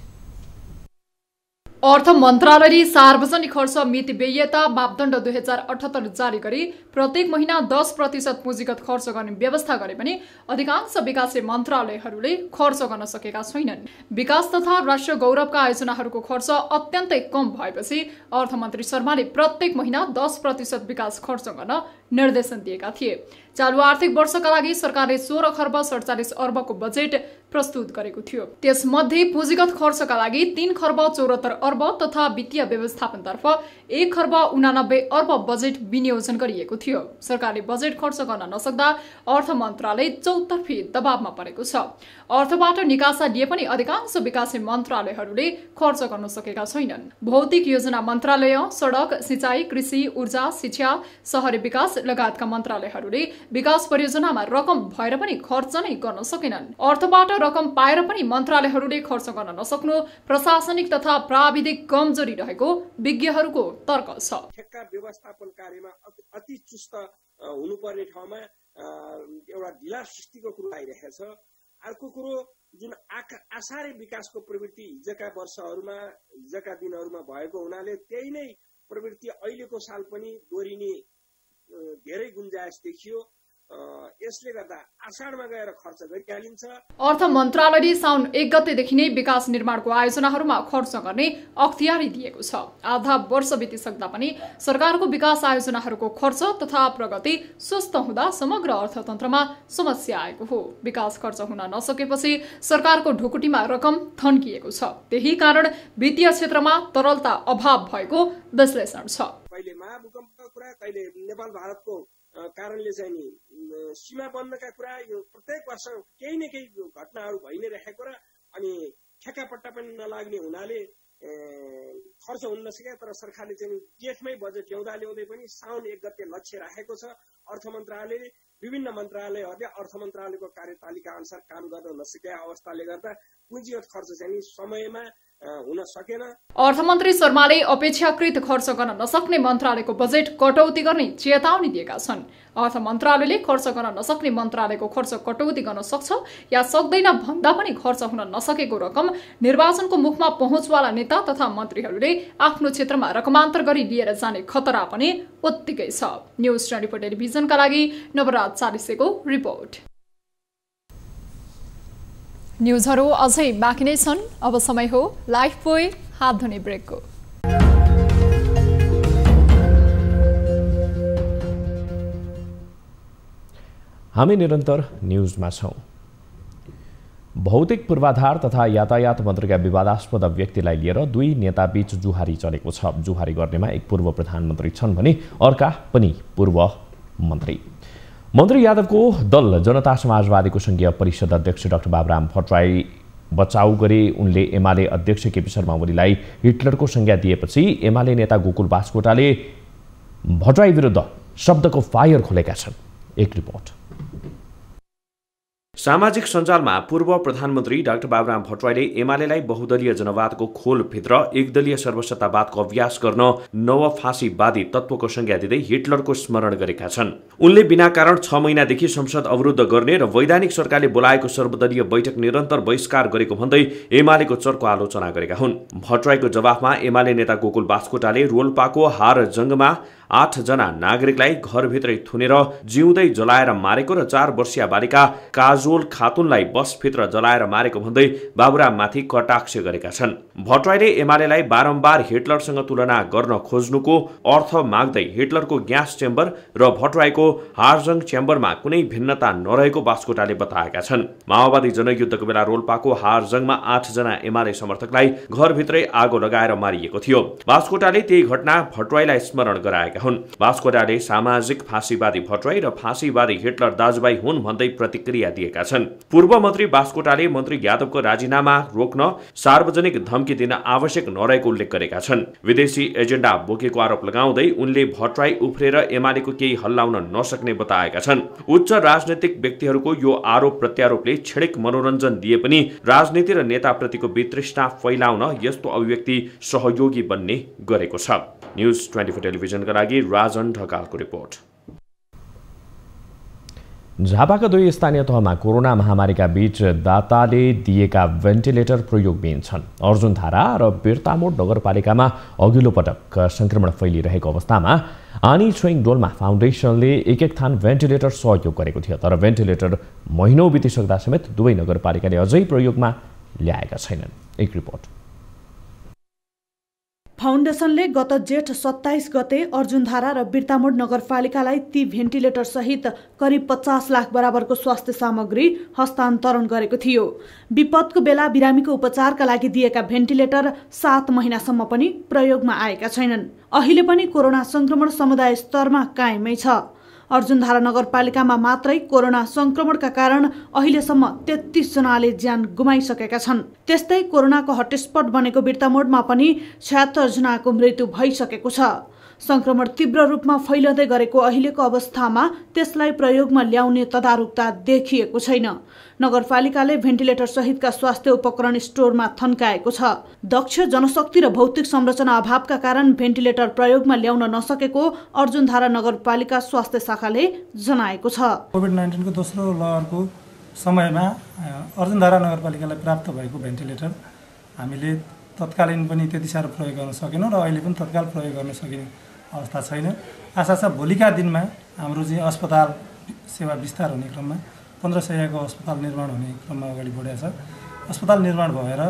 अर्थ मन्त्रालयले सार्वजनिक खर्च मितिव्ययता मापदण्ड 2078 जारी गरी प्रत्येक महिना 10% पुँजीगत खर्च गर्ने व्यवस्था गरे पनि अधिकांश विकासे मन्त्रालयहरूले खर्च गर्न सकेका छैनन्। विकास तथा राष्ट्रिय गौरवका आयोजनाहरूको खर्च अत्यन्तै कम भएपछि अर्थमन्त्री शर्माले प्रत्येक महिना 10% विकास खर्च गर्न निर्देशन दिएका थिए। चालु आर्थिक वर्षका लागि सरकारले 16 खर्ब 47 अर्बको बजेट प्रस्तुत गरेको थियो। त्यसमध्ये पुँजीगत खर्चका लागि 3 खर्ब 74 अर्ब तथा वित्तीय व्यवस्थापनतर्फ 1 खर्ब 89 अर्ब बजेट विनियोजन गरिएको थियो। सरकारले बजेट खर्च गर्न नसक्दा अर्थ मन्त्रालय चौतर्फी दबावमा परेको छ। अर्थबाट निकासा लिए पनि अधिकांश विकासे मन्त्रालयहरूले खर्च गर्न सकेका छैनन्। भौतिक योजना मन्त्रालय, सडक, सिंचाई, कृषि, ऊर्जा, शिक्षा, शहरी विकास लगायतका मन्त्रालयहरूले विकास परियोजनामा रकम भएर पनि खर्च नै गर्न सकेनन्। अर्थबाट रकम पाएर पनि मन्त्रालयहरूले खर्च गर्न नसक्नु प्रशासनिक तथा प्राविधिक कमजोरी रहेको विज्ञहरूको तर्क छ। ठेक्का व्यवस्थापन कार्यमा अति चुस्त हुनुपर्ने ठाउँमा एउटा ढिला सृष्टिको कुरो आइरहेको छ। अर्को कुरो जुन आशारे विकासको प्रवृत्ति हिजोका वर्षहरूमा हिजोका दिनहरूमा भएको हुनाले त्यही नै प्रवृत्ति अहिलेको साल पनि दोहोरिने धेरै गुन्जायस देखियो। यसले गर्दा आषाढमा गएर खर्च गरिहालिन्छ। अर्थ मन्त्रालयले साउन 1 गतेदेखि नै विकास निर्माणको आयोजनाहरूमा खर्च गर्ने अख्तियारी दिएको छ। आधा वर्ष बितिसक्दा पनि सरकारको विकास आयोजनाहरूको खर्च तथा प्रगति सुस्त हुँदा समग्र अर्थतन्त्रमा समस्या आएको हो। विकास खर्च हुन नसकेपछि सरकारको ढुकुटीमा रकम थन्किएको छ। त्यही कारण वित्तीय क्षेत्रमा तरलता अभाव भएको विश्लेषण छ। कहिले महाभूकम्पको कुरा, कहिले नेपाल भारतको कारणले चाहिँ नि सीमा बन्दका कुरा, यो प्रत्येक वर्ष केही न केही घटनाहरू भइ नै रहेको र अनि ठेक्कापट्टा पनि नलाग्ने हुनाले खर्च हुन नसके। तर सरकारले चाहिँ जेठमै बजेट ल्याउँदै पनि साउन 1 गते लक्ष्य राखेको छ। अर्थ मन्त्रालयले विभिन्न मन्त्रालयहरूले अर्थ मन्त्रालयको कार्यतालिका अनुसार काम गर्न नसकेका अवस्थाले गर्दा पुँजीगत खर्च चाहिँ समयमा हुन सकेन। अर्थमन्त्री शर्माले अपेक्षाकृत खर्च गर्न नसक्ने मन्त्रालयको बजेट कटौती गर्ने चेतावनी दिएका छन्। अर्थ मन्त्रालयले खर्च गर्न नसक्ने मन्त्रालयको खर्च कटौती गर्न सक्छ या सक्दैन भन्दा पनि खर्च हुन नसकेको रकम निर्वाचनको मुखमा पहुँचवाला नेता तथा मन्त्रीहरूले आफ्नो क्षेत्रमा रकमान्तर गरी लिएर जाने खतरा पनि उत्तिकै छ। न्युज 24 टेलिभिजनका लागि नवराज चालिसेको रिपोर्ट। न्युजहरू अझै बाँकी नै छन्। अब समय हो लाइफ बोय हात धुने ब्रेकको। हामी निरन्तर न्युजमा छौं। भौतिक पूर्वाधार तथा यातायात मन्त्रीका विवादास्पद व्यक्तिलाई लिएर 2 नेताबीच जुहारी चलेको छ। जुहारी गर्नेमा एक पूर्व प्रधानमन्त्री छन् भने अर्का पनि पूर्व मन्त्री। मन्त्री यादवको दल जनता समाजवादीको संघीय परिषद अध्यक्ष डाक्टर बाबुराम भट्टराई बचाउ गरे। उनले एमाले अध्यक्ष केपी शर्मा ओलीलाई हिटलरको संज्ञा दिएपछि एमाले नेता गोकुल बास्कोटाले भट्टराई विरुद्ध शब्दको फायर खोलेका छन्। एक रिपोर्ट। सामाजिक सञ्जालमा पूर्व प्रधानमन्त्री डाक्टर बाबुराम भट्टराईले एमालेलाई बहुदलीय जनवादको खोलभित्र एकदलीय सर्वसत्तावादको अभ्यास गर्न नव फाँसीवादी तत्त्वको संज्ञा दिँदै हिटलरको स्मरण गरेका छन्। उनले बिना कारण 6 महिनादेखि संसद अवरुद्ध गर्ने र वैधानिक सरकारले बोलाएको सर्वदलीय बैठक निरन्तर बहिष्कार गरेको भन्दै एमालेको चर्को आलोचना गरेका हुन्। भट्टराईको जवाफमा एमाले नेता गोकुल बास्कोटाले रोल्पाको हार जंगमा 8 जना नागरिकलाई घरभित्रै थुनेर जिउँदै जलाएर मारेको र 4 वर्षीय बालिका काजोल खातुनलाई बसभित्र जलाएर मारेको भन्दै बाबुराममाथि कटाक्ष गरेका छन्। भट्टराईले एमालेलाई बारम्बार हिटलरसँग तुलना गर्न खोज्नुको अर्थ माग्दै हिटलरको ग्यास चेम्बर र भट्टराईको हारजङ चेम्बरमा कुनै भिन्नता नरहेको बास्कोटाले बताएका छन्। माओवादी जनयुद्धको बेला रोल्पाको हारजङमा 8 जना एमाले समर्थकलाई घरभित्रै आगो लगाएर मारिएको थियो। बास्कोटाले त्यही घटना भट्टराईलाई स्मरण गराएका हुन्। बास्कोटाले सामाजिक फाँसीवादी भट्टराई र फाँसीवादी हिटलर दाजुभाइ हुन् भन्दै प्रतिक्रिया दिएका छन्। पूर्व मन्त्री बास्कोटाले मन्त्री यादवको राजीनामा रोक्न सार्वजनिक धम्की दिन आवश्यक नरहेको उल्लेख गरेका छन्। विदेशी एजेन्डा बोकेको आरोप लगाउँदै उनले भट्टराई उफ्रेर एमालेको केही हल्लाउन नसक्ने बताएका छन्। उच्च राजनैतिक व्यक्तिहरूको यो आरोप प्रत्यारोपले क्षणिक मनोरञ्जन दिए पनि राजनीति र नेताप्रतिको वितृष्णा फैलाउन यस्तो अभिव्यक्ति सहयोगी बन्ने गरेको छ। न्यूज 24 टेलिभिजनका लागि राजन ढकालको रिपोर्ट। झापाका 2 स्थानीय तहमा कोरोना महामारीका बीच दाताले दिएका भेन्टिलेटर प्रयोगबिन छन्। अर्जुनधारा र बिर्तामोड नगरपालिकामा अघिल्लो पटक संक्रमण फैलिरहेको अवस्थामा आनी छोइङ डोल्मा फाउन्डेसनले एक थान भेन्टिलेटर सहयोग गरेको थियो, तर भेन्टिलेटर महिनौं बितिसक्दा समेत दुवै नगरपालिकाले अझै प्रयोगमा ल्याएका छैनन्। एक रिपोर्ट। फाउन्डेसनले गत जेठ 27 गते अर्जुनधारा र बिर्तामोड नगरपालिकालाई ती भेन्टिलेटर सहित करिब 50 लाख बराबरको स्वास्थ्य सामग्री हस्तान्तरण गरेको थियो। विपदको बेला बिरामीको उपचारका लागि दिएका भेन्टिलेटर 7 महिनासम्म पनि प्रयोगमा आएका छैनन्। अहिले पनि कोरोना संक्रमण समुदाय स्तरमा कायमै छ। अर्जुनधारा नगरपालिकामा मात्रै कोरोना संक्रमणका कारण अहिलेसम्म 33 जनाले ज्यान गुमाइसकेका छन्। त्यस्तै कोरोनाको हटस्पट बनेको बिर्तामोडमा पनि 76 जनाको मृत्यु भइसकेको छ। संक्रमण तीव्र रूपमा फैलदै गरेको अहिलेको अवस्थामा त्यसलाई प्रयोगमा ल्याउने तदारुकता देखिएको छैन। नगरपालिकाले भेन्टिलेटर सहितका स्वास्थ्य उपकरण स्टोरमा थन्काएको छ। दक्ष जनशक्ति र भौतिक संरचना अभावका कारण भेन्टिलेटर प्रयोगमा ल्याउन नसकेको अर्जुनधारा नगरपालिका स्वास्थ्य शाखाले जनाएको छ। कोभिड-19 को दोस्रो लहरको समयमा अर्जुनधारा नगरपालिकालाई प्राप्त भएको भेन्टिलेटर हामीले तत्कालीन पनि त्यति साह्रो प्रयोग गर्न सकेनौँ र अहिले पनि तत्काल प्रयोग गर्न सकिने अवस्था छैन। आशा छ भोलिका दिनमा हाम्रो चाहिँ अस्पताल सेवा विस्तार हुने क्रममा 1500 अस्पताल निर्माण हुने क्रममा अगाडि बढेको छ। अस्पताल निर्माण भएर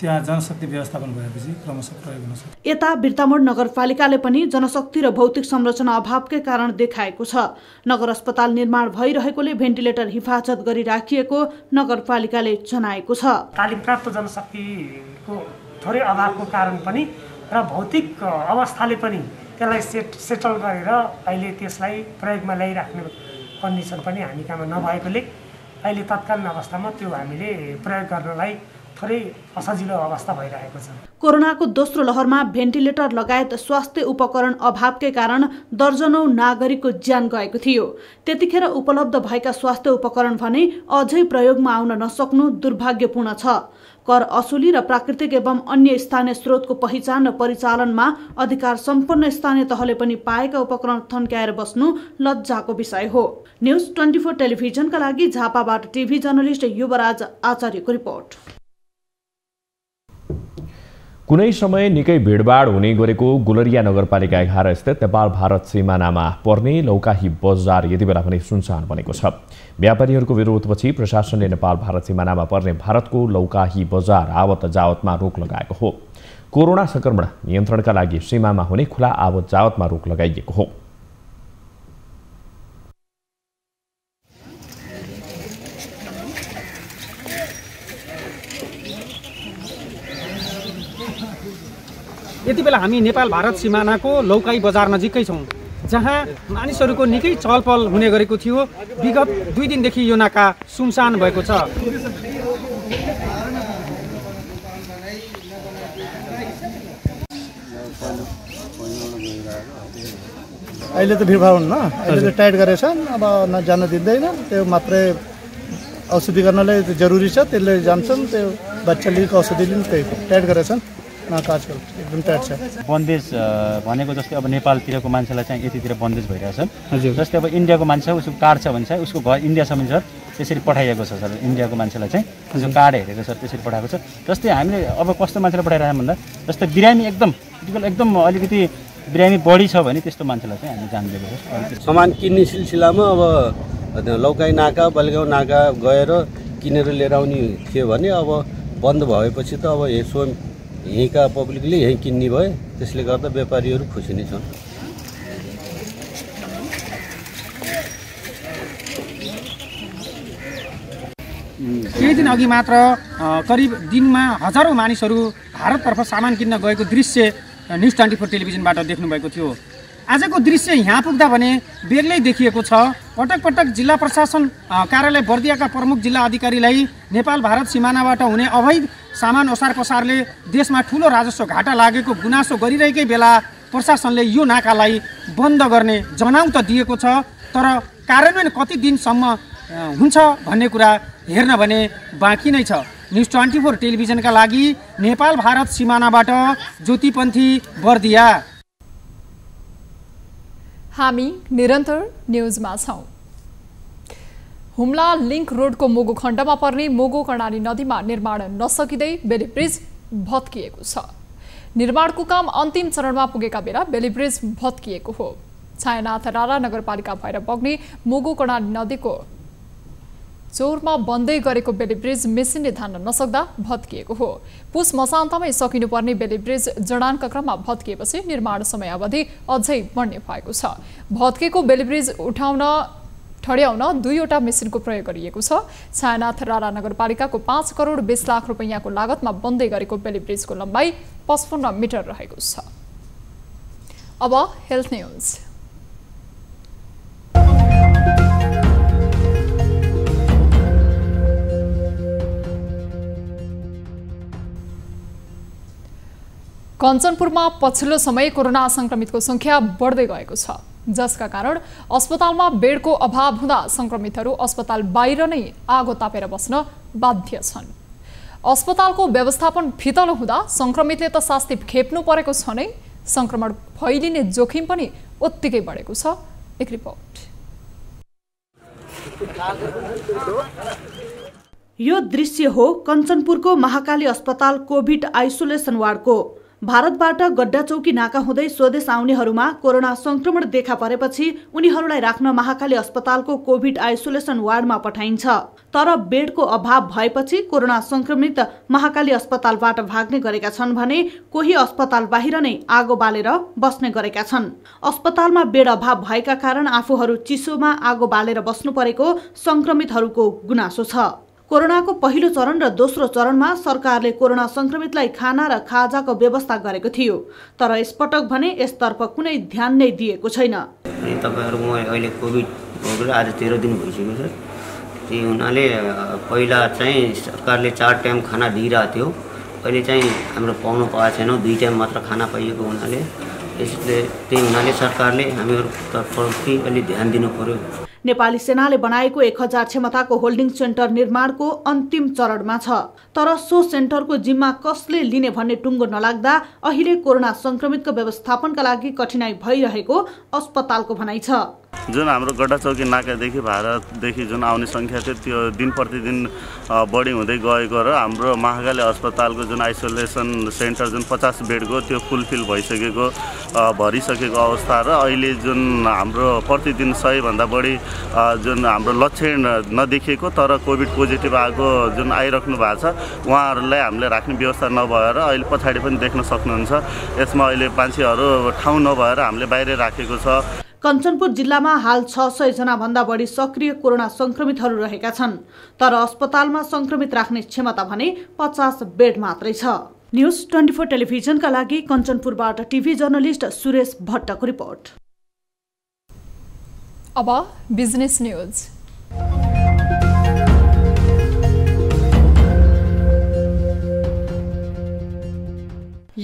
त्यहाँ जनशक्ति व्यवस्थापन भएपछि क्रमशः प्रयोग हुन सक्छ। यता बिर्तामोड नगरपालिकाले पनि जनशक्ति र भौतिक संरचना अभावकै कारण देखाएको छ। नगर अस्पताल निर्माण भइरहेकोले भेन्टिलेटर हिफाजत गरी राखिएको नगरपालिकाले जनाएको छ। तालिम प्राप्त जनशक्तिको थोरै अभावको कारण पनि र भौतिक अवस्थाले पनि त्यसलाई सेटल गरेर अहिले त्यसलाई प्रयोगमा ल्याइराख्ने कन्डिसन पनि हामी कहाँ नभएकोले अहिले तत्कालीन अवस्थामा त्यो हामीले प्रयोग गर्नलाई थोरै असजिलो अवस्था भइरहेको छ। कोरोनाको दोस्रो लहरमा भेन्टिलेटर लगायत स्वास्थ्य उपकरण अभावकै कारण दर्जनौं नागरिकको ज्यान गएको थियो। त्यतिखेर उपलब्ध भएका स्वास्थ्य उपकरण भने अझै प्रयोगमा आउन नसक्नु दुर्भाग्यपूर्ण छ। कर असुली र प्राकृतिक एवं अन्य स्थानीय स्रोतको पहिचान र परिचालनमा अधिकार सम्पन्न स्थानीय तहले पनि पाएका उपकरण थन्क्याएर बस्नु लज्जाको विषय हो। न्यूज 24 टेलिभिजनका लागि झापाबाट टिभी जर्नलिस्ट युवराज आचार्यको रिपोर्ट। कुनै समय निकै भिडभाड हुने गरेको गुलरिया नगरपालिका 11 स्थित नेपाल भारत सिमानामा पर्ने लौकाही बजार यति बेला पनि सुनसान बनेको छ। व्यापारीहरूको विरोधपछि प्रशासनले नेपाल भारत सिमानामा पर्ने भारतको लौकाही बजार आवत जावतमा रोक लगाएको हो। कोरोना संक्रमण नियन्त्रणका लागि सीमामा हुने खुला आवत जावतमा रोक लगाइएको हो। यति बेला हामी नेपाल भारत सिमानाको लौकाई बजार नजिकै छौं, जहाँ मानिसहरूको निकै चहलपहल हुने गरेको थियो। विगत 2 दिनदेखि यो नाका सुनसान भएको छ। अहिले त भिडभाड हुन्न, अहिले त टाइट गरेछन्, अब नजान दिँदैन। त्यो मात्रै औषधि गर्नलाई जरुरी छ त्यसले जान्छन् त्यो बच्चाले औषधि लिन त्यही टाइट गरेछन् नाका आजकल एकदम टाइट छ बन्देज भनेको जस्तै अब नेपालतिरको मान्छेलाई चाहिँ यतितिर बन्देज भइरहेछ जस्तै अब इन्डियाको मान्छे उसको कार्ड छ भने चाहिँ उसको घर इन्डियासम्म छ त्यसरी पठाइएको छ सर इन्डियाको मान्छेलाई चाहिँ उसको कार्ड हेरेको सर त्यसरी पठाएको छ जस्तै हामीले अब कस्तो मान्छेलाई पठाइरहेको भन्दा जस्तै बिरामी एकदम अलिकति बिरामी बढी छ भने त्यस्तो मान्छेलाई चाहिँ हामी जान्दिएको छ सामान किन्ने सिलसिलामा अब लौकाई नाका बलगाउँ नाका गएर किनेर लिएर आउने थियो भने अब बन्द भएपछि त अब स्वयं यहीँका पब्लिकले यहीँ किन्ने भए त्यसले गर्दा व्यापारीहरू खुसी नै छन् केही दिन अघि मात्र करिब दिनमा हजारौँ मानिसहरू भारततर्फ सामान किन्न गएको दृश्य न्युज 24 टेलिभिजनबाट देख्नुभएको थियो आजको दृश्य यहाँ पुग्दा भने बेग्लै देखिएको छ पटक पटक जिल्ला प्रशासन कार्यालय बर्दियाका प्रमुख जिल्ला अधिकारीलाई नेपाल भारत सिमानाबाट हुने अवैध सामान ओसार पसारले देशमा ठुलो राजस्व घाटा लागेको गुनासो गरिरहेकै बेला प्रशासनले यो नाकालाई बन्द गर्ने जनाउ त दिएको छ तर कार्यान्वयन कति दिनसम्म हुन्छ भन्ने कुरा हेर्न भने बाँकी नै छ न्युज 24 टेलिभिजनका लागि नेपाल भारत सिमानाबाट ज्योतिपन्थी बर्दिया हामी निरन्तर न्युजमा छौं हुम्ला लिंक रोडको मोगो खण्डमा पर्ने मोगो कर्णाली नदीमा निर्माण नसकिँदै बेली ब्रिज भत्किएको छ निर्माणको काम अन्तिम चरणमा पुगेका बेला बेली ब्रिज भत्किएको हो छायानाथ रारा नगरपालिका भएर बग्ने मोगो कर्णाली नदीको जोरमा बन्दै गरेको बेली ब्रिज मेसिनले धान्न नसक्दा भत्किएको हो पुस मसान्तमै सकिनुपर्ने बेली ब्रिज जडानका क्रममा भत्किएपछि निर्माण समयावधि अझै बढ्ने भएको छ भत्केको बेली ब्रिज ठड्याउन 2वटा मेसिनको प्रयोग गरिएको छ छायानाथ रारा नगरपालिकाको 5 करोड 20 लाख रुपैयाँको लागतमा बन्दै गरेको बेली ब्रिजको लम्बाइ 55 मिटर रहेको छ अब हेल्थ न्युज कञ्चनपुरमा पछिल्लो समय कोरोना संक्रमितको संख्या बढ्दै गएको छ जसका कारण अस्पतालमा बेडको अभाव हुँदा संक्रमितहरू अस्पताल बाहिर नै आगो तापेर बस्न बाध्य छन् अस्पतालको व्यवस्थापन फितलो हुँदा संक्रमितले त शास्ति खेप्नु परेको छ नै संक्रमण फैलिने जोखिम पनि उत्तिकै बढेको छ एक रिपोर्ट यो दृश्य हो कञ्चनपुरको महाकाली अस्पताल कोभिड आइसोलेसन वार्डको भारतबाट गड्डा चौकी नाका हुँदै स्वदेश आउनेहरूमा कोरोना संक्रमण देखा परेपछि उनीहरूलाई राख्न महाकाली अस्पतालको कोभिड आइसोलेसन वार्डमा पठाइन्छ तर बेडको अभाव भएपछि कोरोना संक्रमित महाकाली अस्पतालबाट भाग्ने गरेका छन् भने कोही अस्पताल बाहिर नै आगो बालेर बस्ने गरेका छन् अस्पतालमा बेड अभाव भएका कारण आफूहरू चिसोमा आगो बालेर बस्नु परेको संक्रमितहरूको गुनासो छ कोरोनाको पहिलो चरण र दोस्रो चरणमा सरकारले कोरोना संक्रमितलाई खाना र खाजाको व्यवस्था गरेको थियो तर यसपटक भने यसतर्फ कुनै ध्यान नै दिएको छैन तपाईहरुमा अहिले कोभिड भोगेर आज 13 दिन भइसक्यो सर त्यही हुनाले पहिला चाहिँ सरकारले 4 टाइम खाना दिइरहेको थियो अहिले चाहिँ हाम्रो पाउन पाएको छैन 2 टाइम मात्र खाना पाइएको हुनाले यसले त्यही हुनाले सरकारले हामीहरुतर्फ अलि ध्यान दिनु पर्यो नेपाली सेनाले बनाएको 1000 क्षमताको होल्डिङ सेन्टर निर्माणको अन्तिम चरणमा छ तर सो सेन्टरको जिम्मा कसले लिने भन्ने टुङ्गो नलाग्दा अहिले कोरोना संक्रमितको व्यवस्थापनका लागि कठिनाई भइरहेको अस्पतालको भनाइ छ जुन हाम्रो गड्डा चौकी नाकादेखि भारतदेखि जुन आउने संख्या थियो त्यो दिन प्रतिदिन बढी हुँदै गएको र हाम्रो महाकाली अस्पतालको जुन आइसोलेसन सेन्टर जुन 50 बेडको त्यो फुलफिल भइसकेको भरिसकेको अवस्था र अहिले जुन हाम्रो प्रतिदिन 100 भन्दा बढी जुन हाम्रो लक्षण नदेखिएको तर कोभिड पोजिटिभ आएको जुन आइराख्नु भएको छ उहाँहरूलाई हामीले राख्ने व्यवस्था नभएर अहिले पछाडि पनि देख्न सक्नुहुन्छ यसमा अहिले मान्छेहरू ठाउँ नभएर हामीले बाहिर राखेको छ कञ्चनपुर जिल्लामा हाल 600 जना भन्दा बढी सक्रिय कोरोना संक्रमितहरू रहेका छन् तर अस्पतालमा संक्रमित राख्ने क्षमता भने 50 बेड मात्रै छ न्युज 24 टेलिभिजनका लागि कञ्चनपुरबाट टिभी जर्नलिस्ट सुरेश भट्टको रिपोर्ट अब बिजनेस न्युज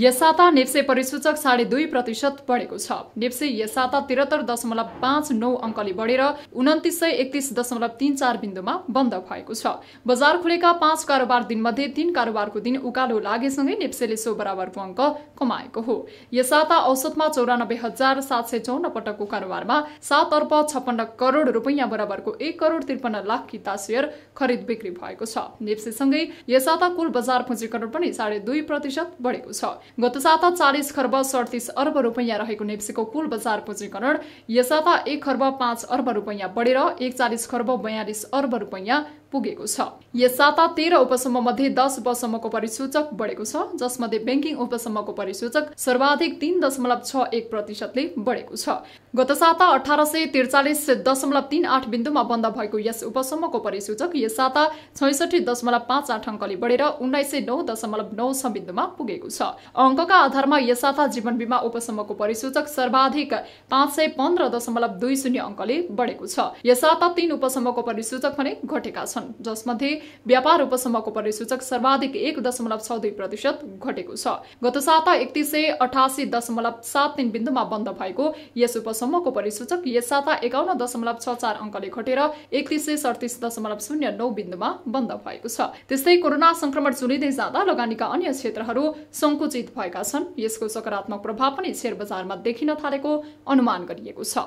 यस साता नेप्से परिसूचक 2.5% बढेको छ। नेप्से यस साता 73.59 अङ्कले बढेर 2931.34 बिन्दुमा बन्द भएको छ। बजार खुलेका 5 कारोबार दिनमध्ये 3 कारोबारको दिन उकालो लागेसँगै नेप्सेले सो बराबरको अङ्क कमाएको हो। यस साता औसतमा 94,754 पटकको कारोबारमा 7 अर्ब 56 करोड रुपैयाँ बराबरको 1 करोड 53 लाख किता शेयर खरिद बिक्री भएको छ। नेप्सेसँगै यस साता कुल बजार पुँजीकरण पनि 2.5% बढेको छ। गत साता 40 खर्ब 37 अर्ब रुपैयाँ रहेको नेप्सेको कुल बजार पुँजीकरण यस साता 1 खर्ब 5 अर्ब रुपैयाँ बढेर 41 खर्ब 42 अर्ब रुपैयाँ पुगेको छ। यस साता 13 उपसमूह मध्ये 10 उपसमूहको परिसूचक बढेको छ, जसमध्ये बैंकिङ उपसमूहको परिसूचक सर्वाधिक 3.61% बढेको छ। गत साता 1843.38 बिन्दुमा बन्द भएको यस उपसमूहको परिसूचक यस साता 66.58 अङ्कले बढेर 1909.96 बिन्दुमा पुगेको छ। अङ्कका आधारमा यस साता जीवन बीमा उपसमूहको परिसूचक सर्वाधिक 515.20 अङ्कले बढेको छ। यस साता 3 उपसमूहको परिसूचक भने घटेका छन्, जसमध्ये व्यापार उपसमूहको परिसूचक सर्वाधिक 1.62% घटेको छ। गत साता 3188.73 बिन्दुमा बन्द भएको यस उपसमूहको परिसूचक यस साता 51.64 अङ्कले घटेर 3137.09 बिन्दुमा बन्द भएको छ। त्यस्तै कोरोना संक्रमण चुलिँदै जाँदा लगानीका अन्य क्षेत्रहरू संकुचित भएका छन्। यसको सकारात्मक प्रभाव पनि शेयर बजारमा देखिन थालेको अनुमान गरिएको छ।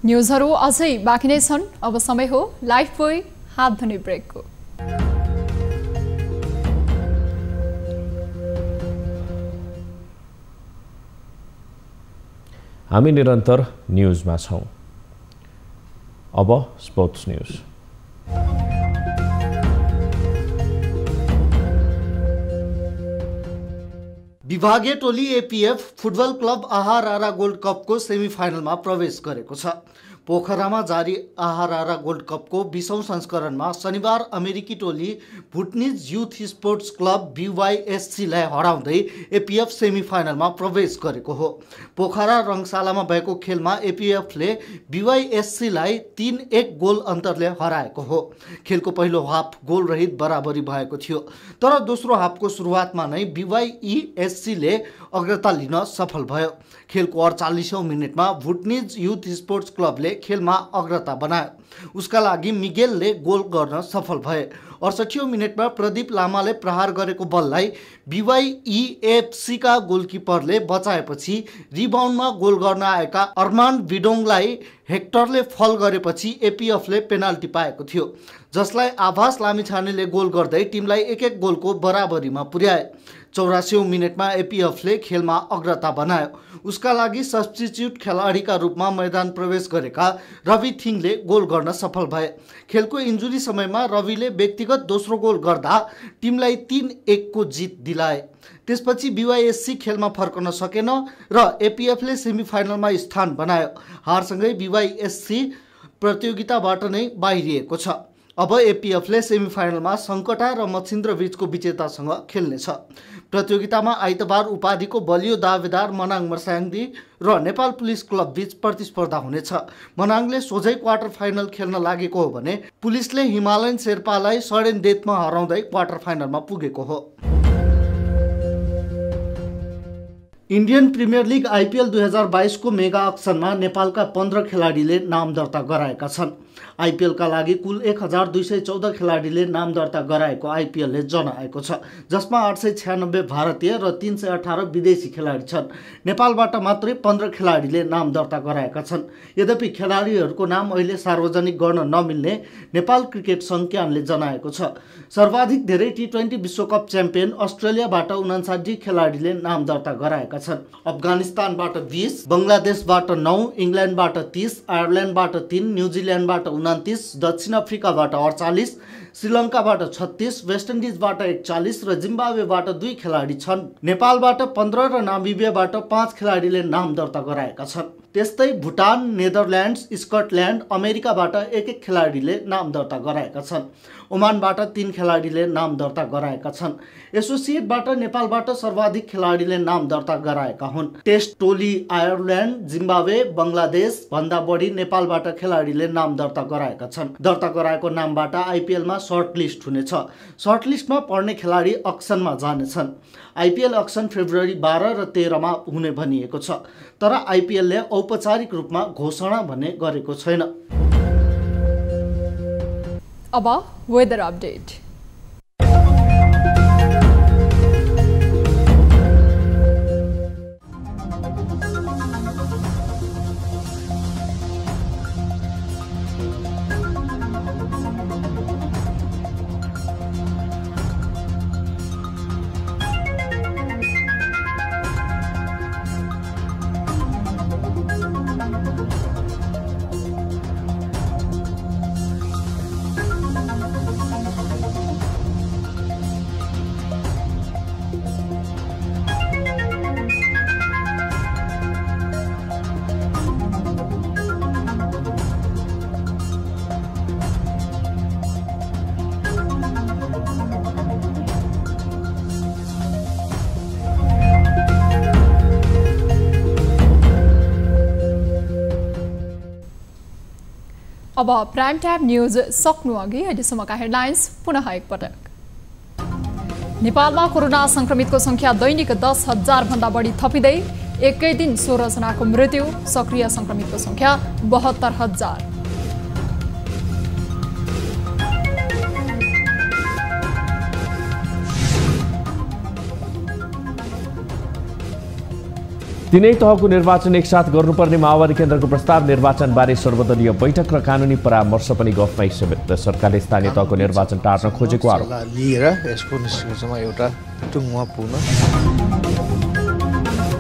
न्युजहरू अझै बाँकी नै छन्। अब समय हो लाइफबोय हात धुने ब्रेकको। हामी निरन्तर न्युजमा छौं। अब स्पोर्ट्स न्युज। विभागीय टोली एपीएफ फुटबल क्लब आहारारा गोल्ड कपको सेमिफाइनलमा प्रवेश गरेको छ। पोखरामा जारी आहारारा गोल्ड कपको 20औं संस्करणमा शनिबार अमेरिकी टोली भुटनिज युथ स्पोर्ट्स क्लब BYSCलाई हराउँदै एपीएफ सेमिफाइनलमा प्रवेश गरेको हो। पोखरा रङशालामा भएको खेलमा एपीएफले BYSCलाई 3-1 गोल अन्तरले हराएको हो। खेलको पहिलो हाफ गोल रहित बराबरी भएको थियो, तर दोस्रो हाफको सुरुवातमा नै BYSCले अग्रता लिन सफल भयो। खेलको 48औं मिनेटमा भुटनिज युथ स्पोर्ट्स क्लबले खेलमा अग्रता बनायो। उसका लागि मिगेलले गोल गर्न सफल भए। 68औं मिनेटमा प्रदीप लामाले प्रहार गरेको बललाई BYEFCका गोलकिपरले बचाएपछि रिबाउन्डमा गोल गर्न आएका अरमान विडोङलाई हेक्टरले फल गरेपछि एपीएफले पेनाल्टी पाएको थियो, जसलाई आभास लामिछानेले गोल गर्दै टिमलाई 1-1 गोलको बराबरीमा पुर्याए। 84औं मिनेटमा एपीएफले खेलमा अग्रता बनायो। उसका लागि सब्स्टिट्युट खेलाडीका रूपमा मैदान प्रवेश गरेका रवि थिङले गोल गर्न सफल भए। खेलको इन्जुरी समयमा रविले व्यक्तिगत दोस्रो गोल गर्दा टिमलाई 3-1 को जित दिलाए। त्यसपछि BYSC खेलमा फर्कन सकेन र एपीएफले सेमिफाइनलमा स्थान बनायो। हारसँगै BYSC प्रतियोगिताबाट नै बाहिरिएको छ। अब एपीएफले सेमिफाइनलमा सङ्कटा र मच्छिन्द्र बीचको विजेतासँग खेल्नेछ। प्रतियोगितामा आइतबार उपाधिको बलियो दावेदार मनाङ मर्स्याङ्दी र नेपाल पुलिस क्लब बीच प्रतिस्पर्धा हुनेछ। मनाङले सोझै क्वार्टर फाइनल खेल्न लागेको हो भने पुलिसले हिमालयन शेर्पालाई सडेन डेथमा हराउँदै क्वार्टर फाइनलमा पुगेको हो। इन्डियन प्रिमियर लिग आइपिएल 2022 को मेगा अक्सनमा नेपालका 15 खेलाडीले नाम दर्ता गराएका छन्। आइपिएलका लागि कुल 1214 खेलाडीले नाम दर्ता गराएको आइपिएलले जनाएको छ, जसमा 896 भारतीय र 318 विदेशी खेलाडी छन्। नेपालबाट मात्रै 15 खेलाडीले नाम दर्ता गराएका छन्। यद्यपि खेलाडीहरूको नाम अहिले सार्वजनिक गर्न नमिल्ने नेपाल क्रिकेट संज्ञानले जनाएको छ। सर्वाधिक धेरै टी20 विश्वकप च्याम्पियन अस्ट्रेलियाबाट 59 खेलाडीले नाम दर्ता गराएका छन्। अफगानिस्तानबाट 20, बङ्गलादेशबाट 9, इङ्ल्यान्डबाट 30, आयरल्यान्डबाट 3, न्युजिल्यान्डबाट 29, दक्षिण अफ्रिकाबाट 48, श्रीलङ्काबाट 36, वेस्ट इन्डिजबाट 41 र जिम्बाब्वेबाट 2 खेलाडी छन्। नेपालबाट 15 र नामिबियाबाट 5 खेलाडीले नाम दर्ता गराएका छन्। त्यस्तै भुटान, नेदरल्यान्ड्स, स्कटल्यान्ड, अमेरिकाबाट 1-1 खेलाडीले नाम दर्ता गराएका छन्। ओमानबाट 3 खेलाडीले नाम दर्ता गराएका छन्। एसोसिएटबाट नेपालबाट सर्वाधिक खेलाडीले नाम दर्ता गराएका हुन्। टेस्ट टोली आयरल्यान्ड, जिम्बाब्वे, बङ्गलादेश भन्दा बढी नेपालबाट खेलाडीले नाम दर्ता गराएका छन्। दर्ता गराएको नामबाट आइपिएलमा सर्ट लिस्ट हुनेछ। सर्ट लिस्टमा पर्ने खेलाडी अक्सनमा जानेछन्। आइपिएल अक्सन फेब्रुअरी 12 र 13 मा हुने भनिएको छ, तर आइपिएलले औपचारिक रूपमा घोषणा भने गरेको छैन। अब वेदर अपडेट। अब प्राइम टाइम न्यूज सक्नु अघि अहिलेसम्मका हेडलाइन्स पुनः एकपटक। नेपालमा कोरोना संक्रमितको संख्या दैनिक 10,000 भन्दा बढी थपिँदै एकै दिन 16 जनाको मृत्यु। सक्रिय संक्रमितको संख्या 72,000। तीनै तहको निर्वाचन एकसाथ गर्नुपर्ने माओवादी केन्द्रको प्रस्ताव। निर्वाचनबारे सर्वदलीय बैठक र कानुनी परामर्श पनि गफमै सीमित। सरकारले स्थानीय तहको निर्वाचन टार्न खोजेको आरोप लिएर यसको निष्कर्षमा एउटा टुङ्गोमा पुग्न।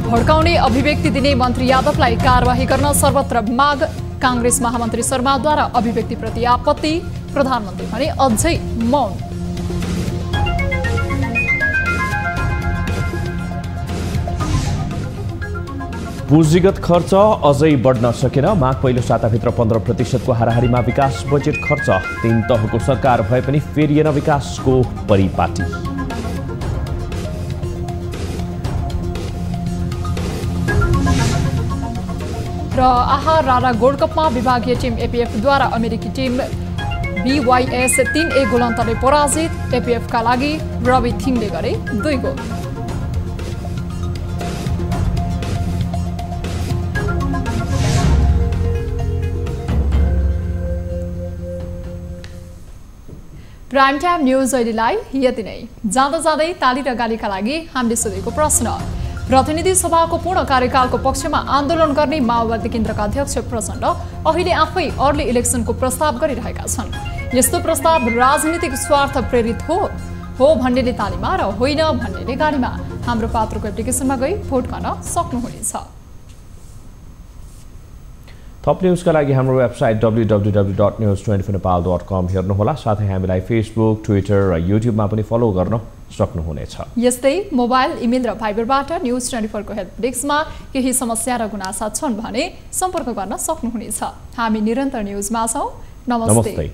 भड्काउने अभिव्यक्ति दिने मन्त्री यादवलाई कारबाही गर्न सर्वत्र माग। काङ्ग्रेस महामन्त्री शर्माद्वारा अभिव्यक्तिप्रति आपत्ति। प्रधानमन्त्री भने अझै मौन। पुँजीगत खर्च अझै बढ्न सकेन। माघ पहिलो साताभित्र 15% को हाराहारीमा विकास बजेट खर्च। 3 तहको सरकार भए पनि फेरिएन विकासको परिपाटी। र आहा रारा गोल्ड कपमा विभागीय टिम एपीएफद्वारा अमेरिकी टिम BYS 3-1 गोल अन्तरले पराजित। एपीएफका लागि रवि थिङले गरे 2 गोल। प्राइम टाइम न्यूज अहिलेलाई यति नै। जाँदा जाँदै ताली र गालीका लागि हामीले सोधेको प्रश्न। प्रतिनिधि सभाको पूर्ण कार्यकालको पक्षमा आन्दोलन गर्ने माओवादी केन्द्रका अध्यक्ष प्रचण्ड अहिले आफै अर्ली इलेक्सनको प्रस्ताव गरिरहेका छन्। यस्तो प्रस्ताव राजनीतिक स्वार्थ प्रेरित हो भन्नेले तालीमा र होइन भन्नेले गालीमा। हाम्रो पात्रको एप्लिकेसनमा गई भोट गर्न सक्नुहुनेछ। थप न्यूजका लागि हाम्रो वेबसाइट www.news24nepal.com हेर्नुहोला। साथै हामीलाई फेसबुक, ट्विटर र युट्युबमा पनि फलो गर्न सक्नुहुनेछ। यस्तै मोबाइल, इमेल र भाइबरबाट न्यूज 24 को हेल्प डेस्कमा केही समस्या र गुनासा छन् भने सम्पर्क गर्न सक्नुहुनेछ। हामी निरन्तर न्यूजमा छौं। नमस्ते।